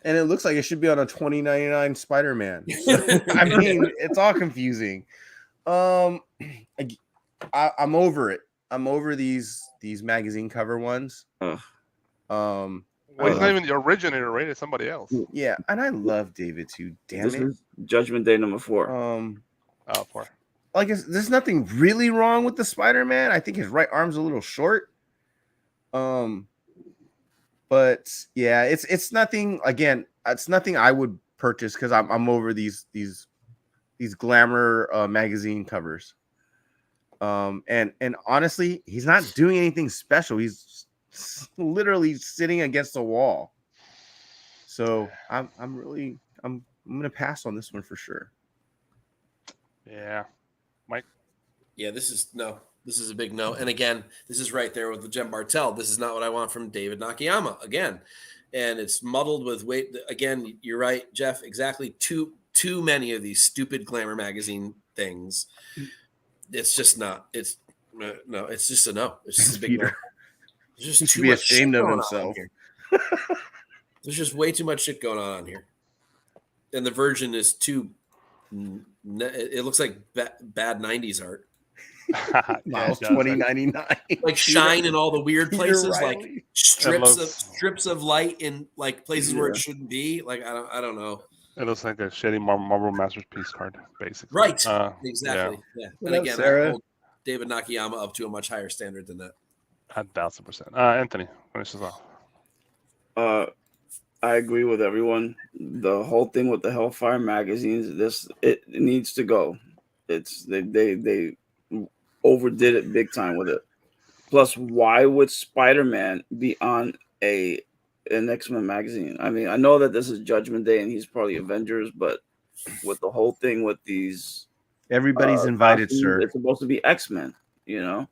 And it looks like it should be on a $20.99 Spider-Man. I mean, it's all confusing. I'm over it. I'm over these magazine cover ones. Well, he's not even the originator, right? It's somebody else. Yeah, and I love David too. Damn this it. is Judgment Day number 4. 4. Like, there's nothing really wrong with the Spider-Man. I think his right arm's a little short. But yeah, it's nothing. Again, it's nothing I would purchase because I'm over these glamour magazine covers. And honestly, he's not doing anything special. He's literally sitting against the wall. So I'm gonna pass on this one for sure. Yeah, Mike. Yeah, this is a big no. And again, this is right there with the Jen Bartel. This is not what I want from David Nakayama again, and it's muddled with weight. Again, you're right, Jeff. Exactly. Too many of these stupid glamour magazine things. It's just not. It's no. It's just a no. It's just a big no. There's just too much ashamed of himself. There's just way too much shit going on here, and the version is too. It looks like bad '90s art. Wow, $20.99. Like shine in all the weird places, like strips of light in like places where it shouldn't be. Like I don't know. It looks like a shitty Marvel Masterpiece card, basically. Right. Exactly. Yeah. And again, I hold David Nakayama up to a much higher standard than that. 1,000%. Anthony, finish this off. I agree with everyone. The whole thing with the Hellfire magazines, it needs to go. It's they overdid it big time with it. Plus, why would Spider-Man be on an X-Men magazine? I mean, I know that this is Judgment Day and he's probably Avengers, but with the whole thing with these, everybody's invited, sir. It's supposed to be X-Men, you know.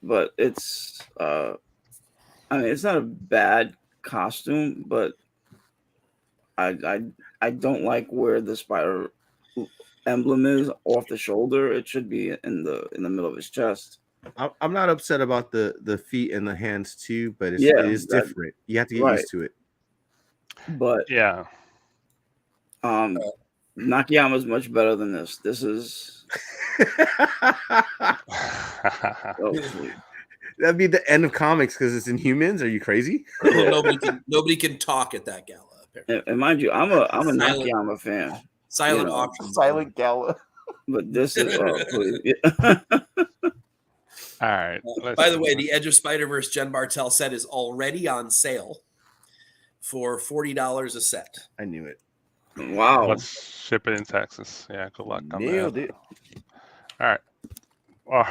But it's, I mean, it's not a bad costume, but I don't like where the spider emblem is off the shoulder. It should be in the middle of his chest. I'm not upset about the feet and the hands too, but it is different. You have to get used to it. But yeah, Nakayama's much better than this. This is that'd be the end of comics because it's Inhumans. Are you crazy? Nobody can talk at that gala. And mind you, I'm a Nakayama fan. Silent auction. Silent gala. But this is all right. By the way, the Edge of Spider-Verse Jen Bartel set is already on sale for $40 a set. I knew it. Wow. Let's ship it in Texas. Yeah, good luck on Nailed that. it. All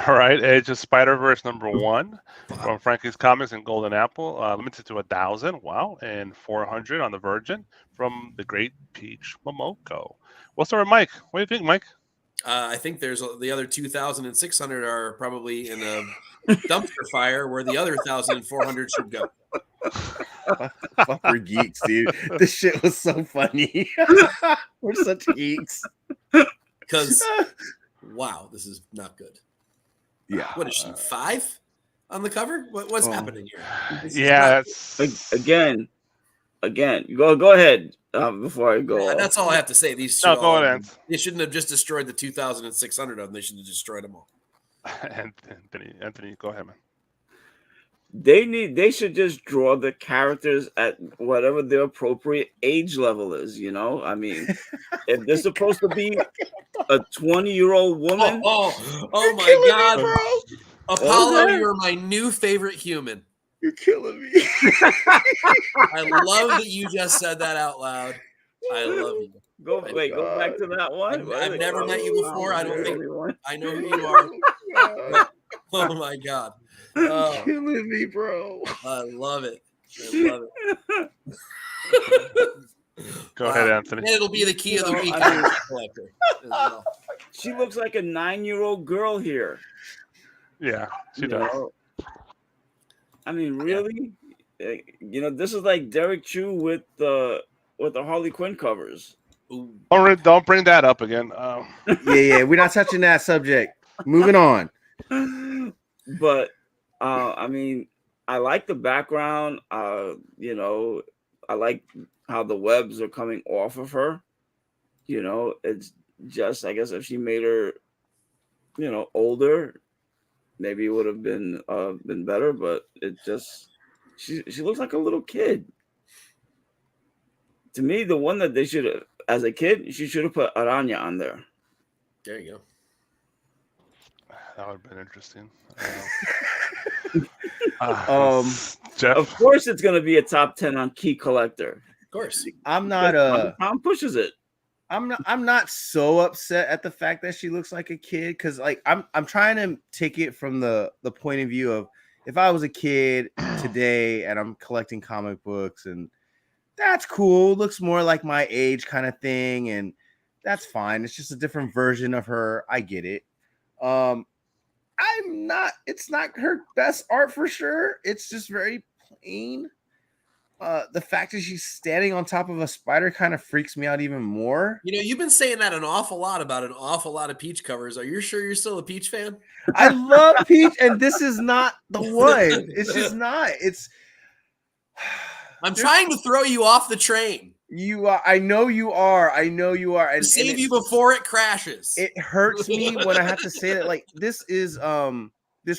right. Edge of Spider-Verse #1 from Frankie's Comics and Golden Apple, limited to 1,000. Wow, and 400 on the Virgin from the Great Peach Momoko. We'll start with Mike. What do you think, Mike? I think there's the other 2,600 are probably in a dumpster fire where the other 1,400 should go. Fuck, we're geeks, dude. This shit was so funny. We're such geeks. Because, wow, this is not good. Yeah. What is she, 5 on the cover? What's happening here? Again. Go ahead before I go. Yeah, that's all I have to say. These go ahead. They shouldn't have just destroyed the 2,600 of them. They should have destroyed them all. Anthony, go ahead, man. They should just draw the characters at whatever their appropriate age level is, you know? I mean, if they're supposed to be a 20-year-old woman. Oh my God. Bro. Apollo, you're my new favorite human. You're killing me. I love that you just said that out loud. I love you. Go back to that one. I've never met you before. I don't think I know who you are. Oh my God. You're killing me, bro. I love it. Go ahead, Anthony. And it'll be the key of the week. Collector as well. She looks like a 9-year-old girl here. Yeah, she does. I mean, really? You know, this is like Derek Chu with the Harley Quinn covers. Don't bring that up again. Yeah, we're not touching that subject. Moving on. But I mean, I like the background. You know, like how the webs are coming off of her. It's just, I guess, if she made her, older, maybe it would have been better. But it just, she looks like a little kid. To me, the one that they should have, as a kid, she should have put Aranya on there. There you go. That would have been interesting. Jeff? Of course, it's going to be a top 10 on Key Collector. Of course, I'm not. Tom pushes it. I'm not so upset at the fact that she looks like a kid, because like I'm trying to take it from the point of view of if I was a kid today and I'm collecting comic books, and that's cool, looks more like my age kind of thing, and that's fine. It's just a different version of her. I get it. It's not her best art for sure. It's just very plain. The fact that she's standing on top of a spider kind of freaks me out even more. You've been saying that an awful lot about an awful lot of Peach covers. Are you sure you're still a Peach fan? I love Peach, and this is not the one. It's just not. I'm trying to throw you off the train. You are. I know you are. And save you before it crashes. It hurts me when I have to say that. Like, this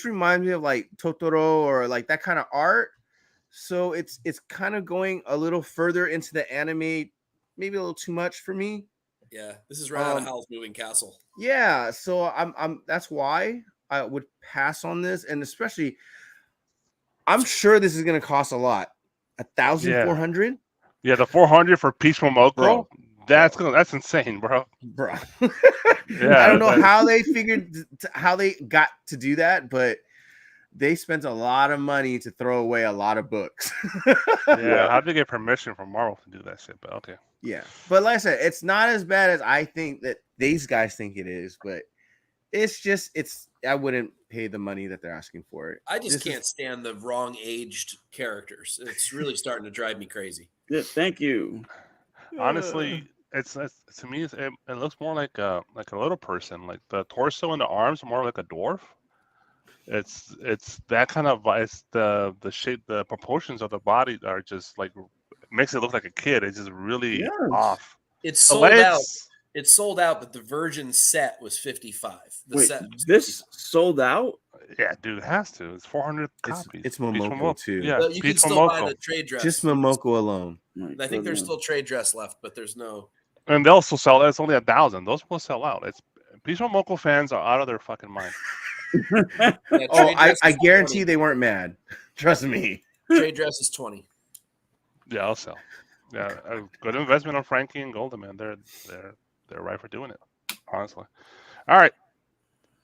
reminds me of like Totoro or like that kind of art. So it's kind of going a little further into the anime, maybe a little too much for me. Yeah, this is right out of Howl's Moving Castle. Yeah, so I'm that's why I would pass on this, and especially I'm sure this is gonna cost a lot. 1,400. Yeah, the 400 for Peach Momoko. That's insane, bro. Yeah, I don't know how they got to do that, but they spent a lot of money to throw away a lot of books. Yeah, how'd they get permission from Marvel to do that shit? But okay. Yeah, but like I said, it's not as bad as I think that these guys think it is, but I wouldn't pay the money that they're asking for it. I just can't stand the wrong aged characters. It's really starting to drive me crazy. Yeah, thank you. Honestly, it's to me it looks more like a little person. Like the torso and the arms are more like a dwarf. It's that kind of, it's the shape, the proportions of the body are just like, makes it look like a kid. It's just really off. It's sold out. It's sold out, but the Virgin set was 55. This sold out? Yeah, dude, it has to. It's 400 copies. It's Momoko too. Yeah, you can still buy the trade dress. Just Momoko alone. I think there's still trade dress left, but there's no. And they'll also sell. It's only 1,000. Those will sell out. Peach Momoko fans are out of their fucking mind. I guarantee 20. They weren't mad. Trust me. Trade dress is 20. Yeah, I'll sell. Yeah, a good investment on Frankie and Golden, man. They're right for doing it. Honestly. All right.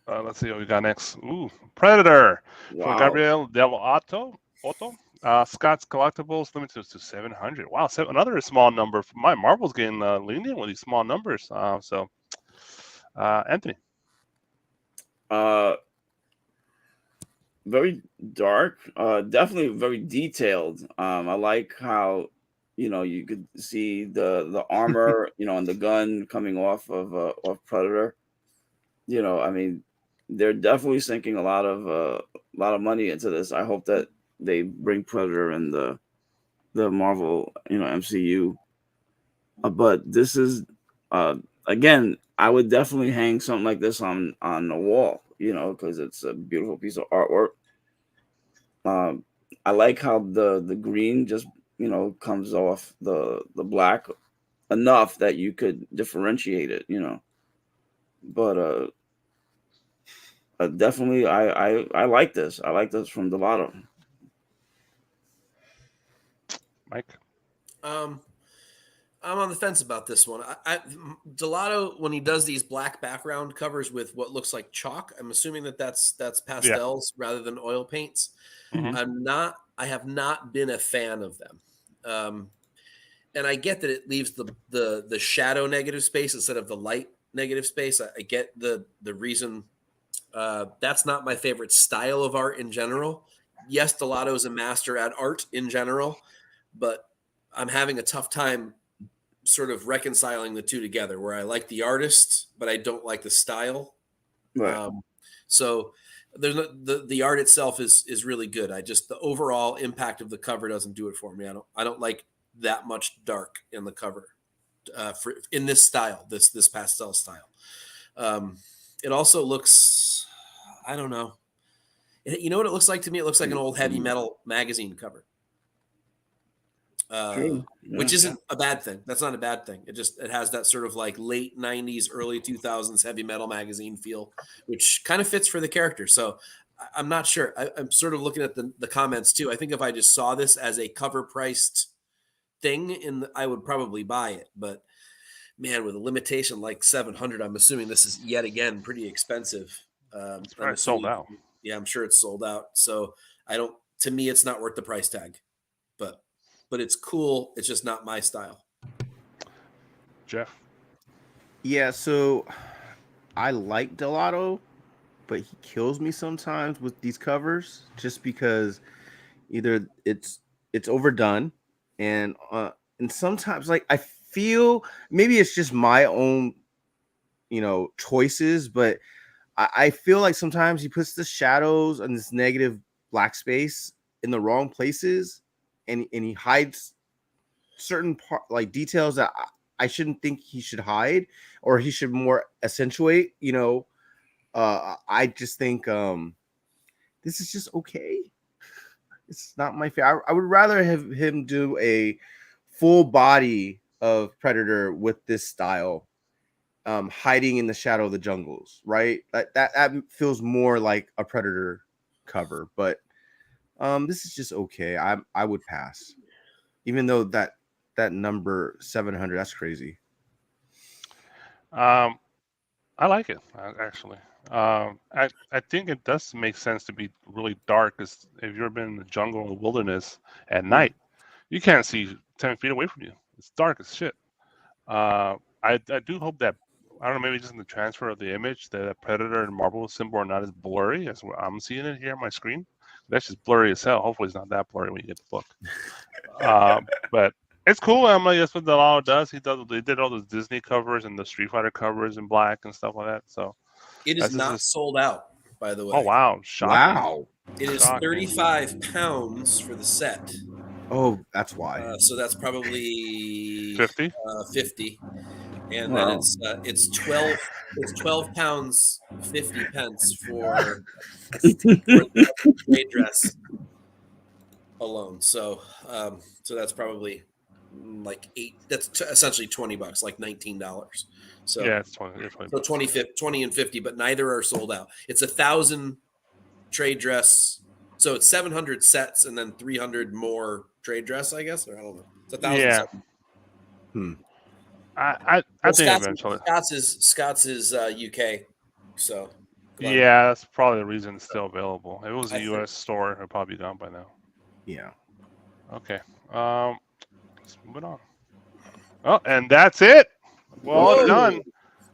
Let's see what we got next. Ooh, Predator from Gabriel Del Otto. Scott's Collectibles limited to 700. Wow, another small number. My Marvel's getting lenient with these small numbers. Anthony. Very dark. Definitely very detailed. I like how you could see the armor, and the gun coming off of Predator. I mean, they're definitely sinking a lot of money into this. I hope that they bring Predator in the Marvel, MCU. But this is again, I would definitely hang something like this on the wall, because it's a beautiful piece of artwork. I like how the green just comes off the black enough that you could differentiate it, but definitely I like this. I like this from Delato. Mike? I'm on the fence about this one. Delato, when he does these black background covers with what looks like chalk, I'm assuming that's pastels rather than oil paints. Mm-hmm. I have not been a fan of them. And I get that it leaves the shadow negative space instead of the light negative space. I get the reason. That's not my favorite style of art in general. Yes, Delato is a master at art in general, but I'm having a tough time sort of reconciling the two together, where I like the artist, but I don't like the style. Right. So there's the art itself is really good. The overall impact of the cover doesn't do it for me. I don't like that much dark in the cover in this style, this pastel style. It also looks, I don't know. You know what it looks like to me? It looks like an old heavy metal magazine cover. Which isn't a bad thing. That's not a bad thing. It has that sort of like late 90s, early 2000s heavy metal magazine feel, which kind of fits for the character. So I'm not sure. I'm sort of looking at the comments too. I think if I just saw this as a cover priced thing, I would probably buy it. But man, with a limitation like 700, I'm assuming this is yet again pretty expensive. It's probably sold out. Yeah, I'm sure it's sold out. So to me, it's not worth the price tag. But it's cool. It's just not my style. Jeff? Yeah, so I like Delato, but he kills me sometimes with these covers just because either it's overdone and sometimes like I feel maybe it's just my own choices, but I feel like sometimes he puts the shadows and this negative black space in the wrong places. And he hides certain details that I shouldn't think he should hide, or he should more accentuate. I just think this is just okay. It's not my favorite. I would rather have him do a full body of Predator with this style, hiding in the shadow of the jungles. Right, that feels more like a Predator cover, but. This is just okay. I would pass, even though that number 700, that's crazy. I like it actually. I think it does make sense to be really dark, because if you've been in the jungle or wilderness at night, you can't see 10 feet away from you. It's dark as shit. I do hope that, I don't know, maybe just in the transfer of the image, the Predator and Marvel symbol are not as blurry as I'm seeing it here on my screen. That's just blurry as hell. Hopefully it's not that blurry when you get the book. But it's cool. I'm like, that's what Delato does. He did all those Disney covers and the Street Fighter covers in black and stuff like that. So it is not sold out, by the way. Oh wow! Shocking. Wow! It is 35 pounds for the set. Oh, that's why. So that's probably 50. 50, and then it's 12 pounds 50 pence for the trade dress alone. So that's probably like that's essentially $20, like $19. So yeah, it's 20. So 20 and 50, but neither are sold out. It's 1,000 trade dress. So it's 700 sets and then 300 more trade dress, I guess, or I don't know. It's 1,000. Yeah. I think eventually Scott's is UK, so yeah, that's probably the reason it's still available. If it was a US store, it'd probably be gone by now. Yeah. Okay. Let's move it on. Oh, and that's it. Well done.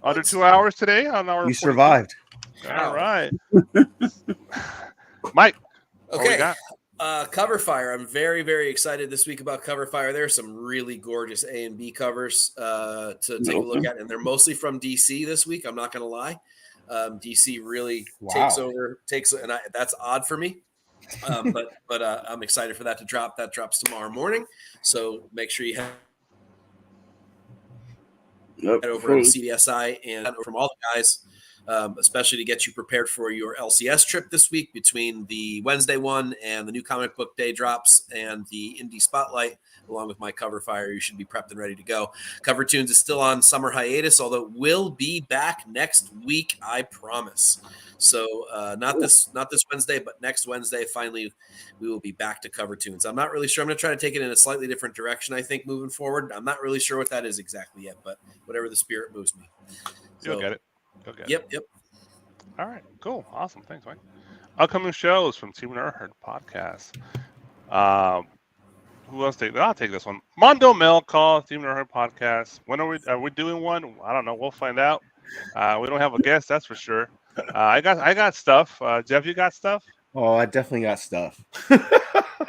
Under 2 hours today on our. You survived. All right. Mike. Okay. Cover Fire. I'm very, very excited this week about Cover Fire. There are some really gorgeous A and B covers to take a look at, and they're mostly from DC this week. I'm not going to lie. DC really takes over, and that's odd for me. But I'm excited for that to drop. That drops tomorrow morning. So make sure you head over to CBSI and from all the guys. Especially to get you prepared for your LCS trip this week between the Wednesday one and the new comic book day drops and the indie spotlight, along with my Cover Fire. You should be prepped and ready to go. Cover Tunes is still on summer hiatus, although it will be back next week, I promise. So not this Wednesday, but next Wednesday, finally, we will be back to Cover Tunes. I'm not really sure. I'm going to try to take it in a slightly different direction, I think, moving forward. I'm not really sure what that is exactly yet, but whatever the spirit moves me. You'll get it. Yep. All right, cool, awesome, thanks, Mike. Upcoming shows from Team Nerdherd podcast. Who else take that? I'll take this one. Mondo Mail Call, Team Nerdherd podcast. When are we doing one? I don't know. We'll find out. We don't have a guest, that's for sure. I got stuff. Jeff, you got stuff? Oh, I definitely got stuff.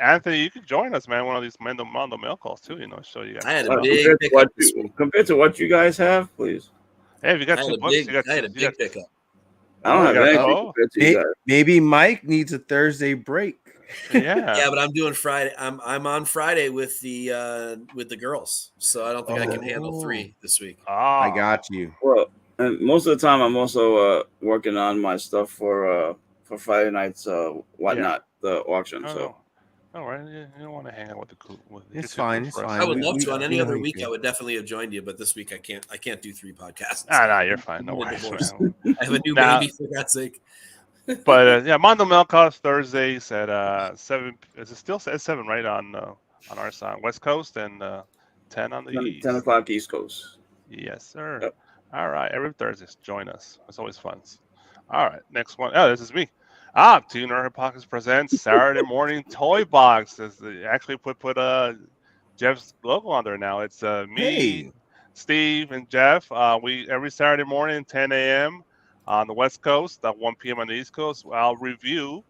Anthony, you can join us, man. One of these Mondo Mail Calls too. Show you guys. I had a big pickup compared to what you guys have, please. Hey, if you got 2 books, I had a big pickup. I don't have anything. Maybe Mike needs a Thursday break. Yeah, but I'm doing Friday. I'm on Friday with the girls, so I don't think I can handle 3 this week. I got you. Well, and most of the time I'm also working on my stuff for Friday night's whatnot, the auction. So. All right, you don't want to hang out with the cool. It's fine. It's fine. I would love to. On any other week, I would definitely have joined you, but this week I can't. I can't do 3 podcasts. No, you're fine. No worries. I have a new baby, for God's sake. But Mondo Melcos Thursdays at 7. Is it still at 7 right on our side, West Coast, and 10 on the East. 10 o'clock East Coast. Yes, sir. Yep. All right, every Thursday, join us. It's always fun. All right, next one. This is me. Two Nerd Pockets presents Saturday Morning Toy Box. They actually put Jeff's logo on there now. It's me, Steve, and Jeff. We every Saturday morning, 10 a.m. on the West Coast, 1 p.m. on the East Coast. I'll review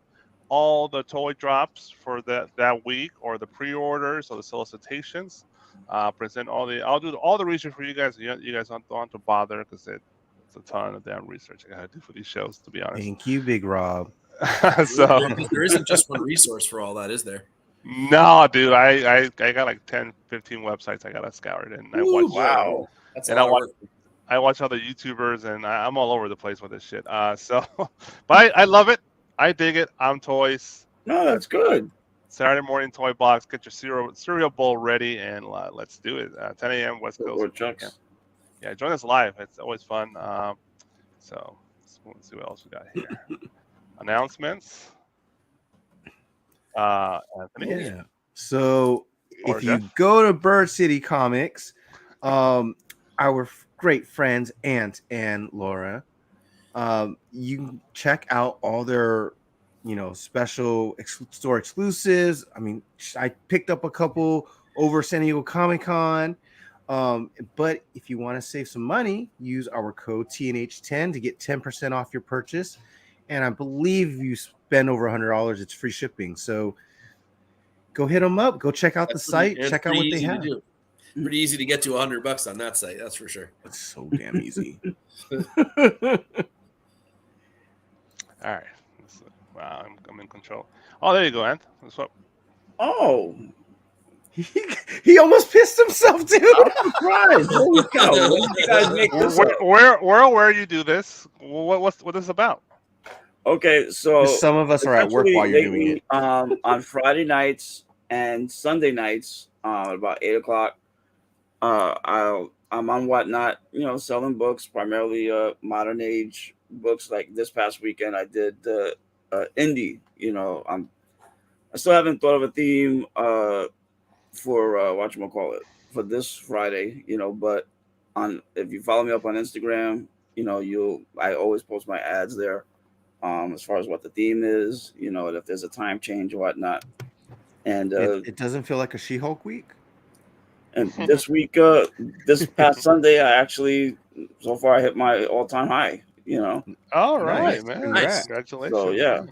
all the toy drops for that week, or the pre-orders, or the solicitations. I'll do all the research for you guys. You guys don't have to bother, because it's a ton of damn research I gotta do for these shows, to be honest. Thank you, Big Rob. So there isn't just one resource for all that, is there? No, dude. I got like 10, 15 websites I gotta scour it, and I watch. Wow, that's and I watch other YouTubers, and I'm all over the place with this shit. But I love it. I dig it. I'm toys. No, that's good. Saturday morning toy box. Get your cereal bowl ready, and let's do it. 10 a.m. West Coast. Yeah, join us live. It's always fun. So let's see what else we got here. Announcements. Anthony. Yeah. So if you go to Bird City Comics, our great friends Ant and Laura, you can check out all their special store exclusives. I mean, I picked up a couple over San Diego Comic-Con. But if you want to save some money, use our code TNH10 to get 10% off your purchase. And I believe if you spend over $100, it's free shipping. So go hit them up. Go check out the site. Check out what they have. Pretty easy to get to $100 on that site. That's for sure. It's so damn easy. All right. Wow, I'm in control. Oh, there you go, Ant. What's up? Oh. He almost pissed himself, dude. I'm surprised. Holy cow. When did you guys make this where you do this? What is this about? Okay, so some of us are at work while you're doing it. On Friday nights and Sunday nights, about 8 o'clock, I'm on Whatnot, selling books, primarily modern age books. Like this past weekend, I did indie. I still haven't thought of a theme for whatchamacallit for this Friday, but if you follow me up on Instagram, I always post my ads there. As far as what the theme is, and if there's a time change or whatnot. And it doesn't feel like a She-Hulk week. And this week, this past Sunday, I actually so far I hit my all-time high. All right, nice. man. Nice. Congratulations. So yeah.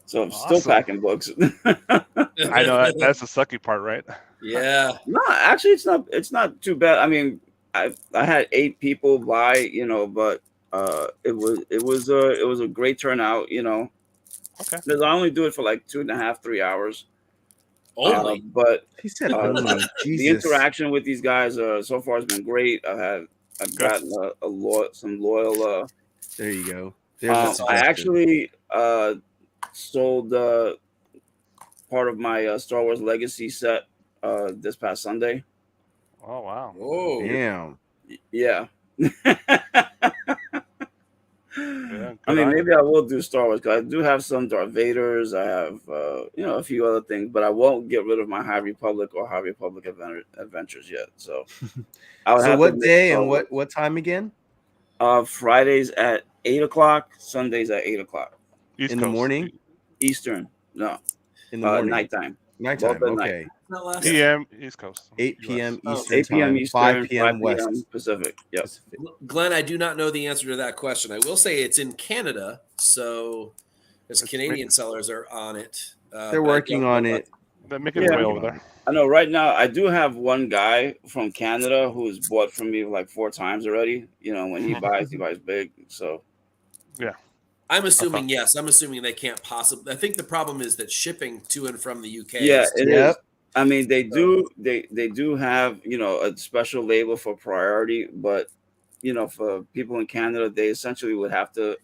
So I'm still packing books. I know that's the sucky part, right? Yeah. No, actually, it's not too bad. I mean, I had 8 people buy, but it was a great turnout, Okay. Because I only do it for like 2.5, 3 hours. Only, but he said the interaction with these guys so far has been great. I've gotten some loyal. There you go. I actually sold part of my Star Wars Legacy set this past Sunday. Oh wow! Whoa! Damn. Yeah. Yeah, I mean, maybe I will do Star Wars because I do have some Darth Vaders. I have, a few other things, but I won't get rid of my High Republic or High Republic adventures yet. So, so what day and what time again? Fridays at 8 o'clock, Sundays at 8 o'clock. In the morning? Eastern. No. In the morning. Nighttime. Nighttime. Okay. PM East Coast. 8 p.m. Eastern. 8 p.m. Eastern. 5 p.m. West Pacific. Yes. Glenn, I do not know the answer to that question. I will say it's in Canada, so as Canadian sellers are on it. They're working on it. They're making their way over there. I know. Right now, I do have one guy from Canada who's bought from me like 4 times already. When he buys big. So yeah. I'm assuming yes. I'm assuming they can't possibly. I think the problem is that shipping to and from the UK. Yeah, it is. I mean, they So- do have, you know, a special label for priority, but you know, for people in Canada, they essentially would have to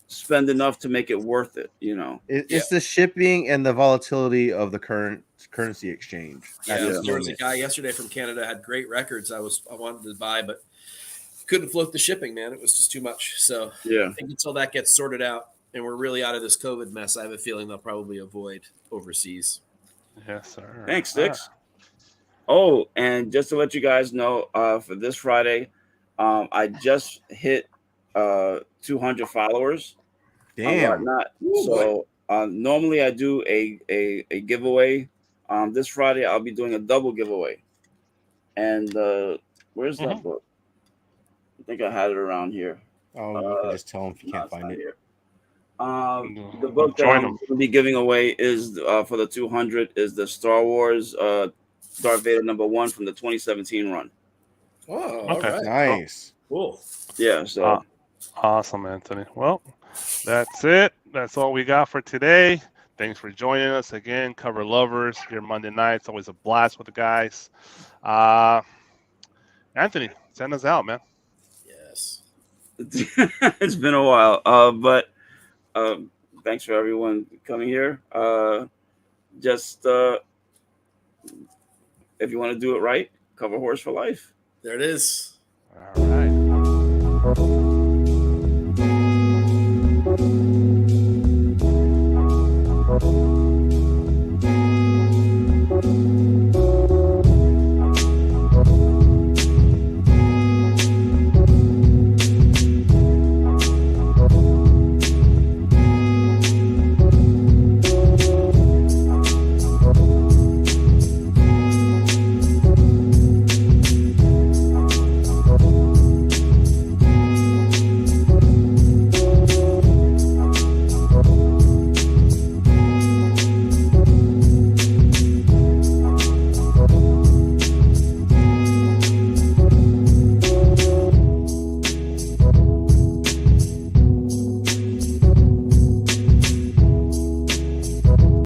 spend enough to make it worth it. You know, It's the shipping and the volatility of the current currency exchange. Yeah, there was a guy yesterday from Canada had great records. I wanted to buy, but couldn't float the shipping, man. It was just too much. So yeah, I think until that gets sorted out and we're really out of this COVID mess, I have a feeling they'll probably avoid overseas. Yes, sir. Thanks, Sticks. Oh, and just to let you guys know, for this Friday, I just hit 200 followers. Damn. So normally I do a giveaway. This Friday I'll be doing a double giveaway. And where's that book? I think I had it around here. Oh, you can just tell them if you can't find it. Here. The book that I'm going to be giving away is for the 200 is the Star Wars Darth Vader #1 from the 2017 run. Oh, okay. all right. Nice. Cool. Yeah. So awesome, Anthony. Well, that's it. That's all we got for today. Thanks for joining us again, Cover Lovers. Here Monday nights, always a blast with the guys. Anthony, send us out, man. Yes. It's been a while, but thanks for everyone coming here. Just if you want to do it right, cover horse for life. There it is. All right.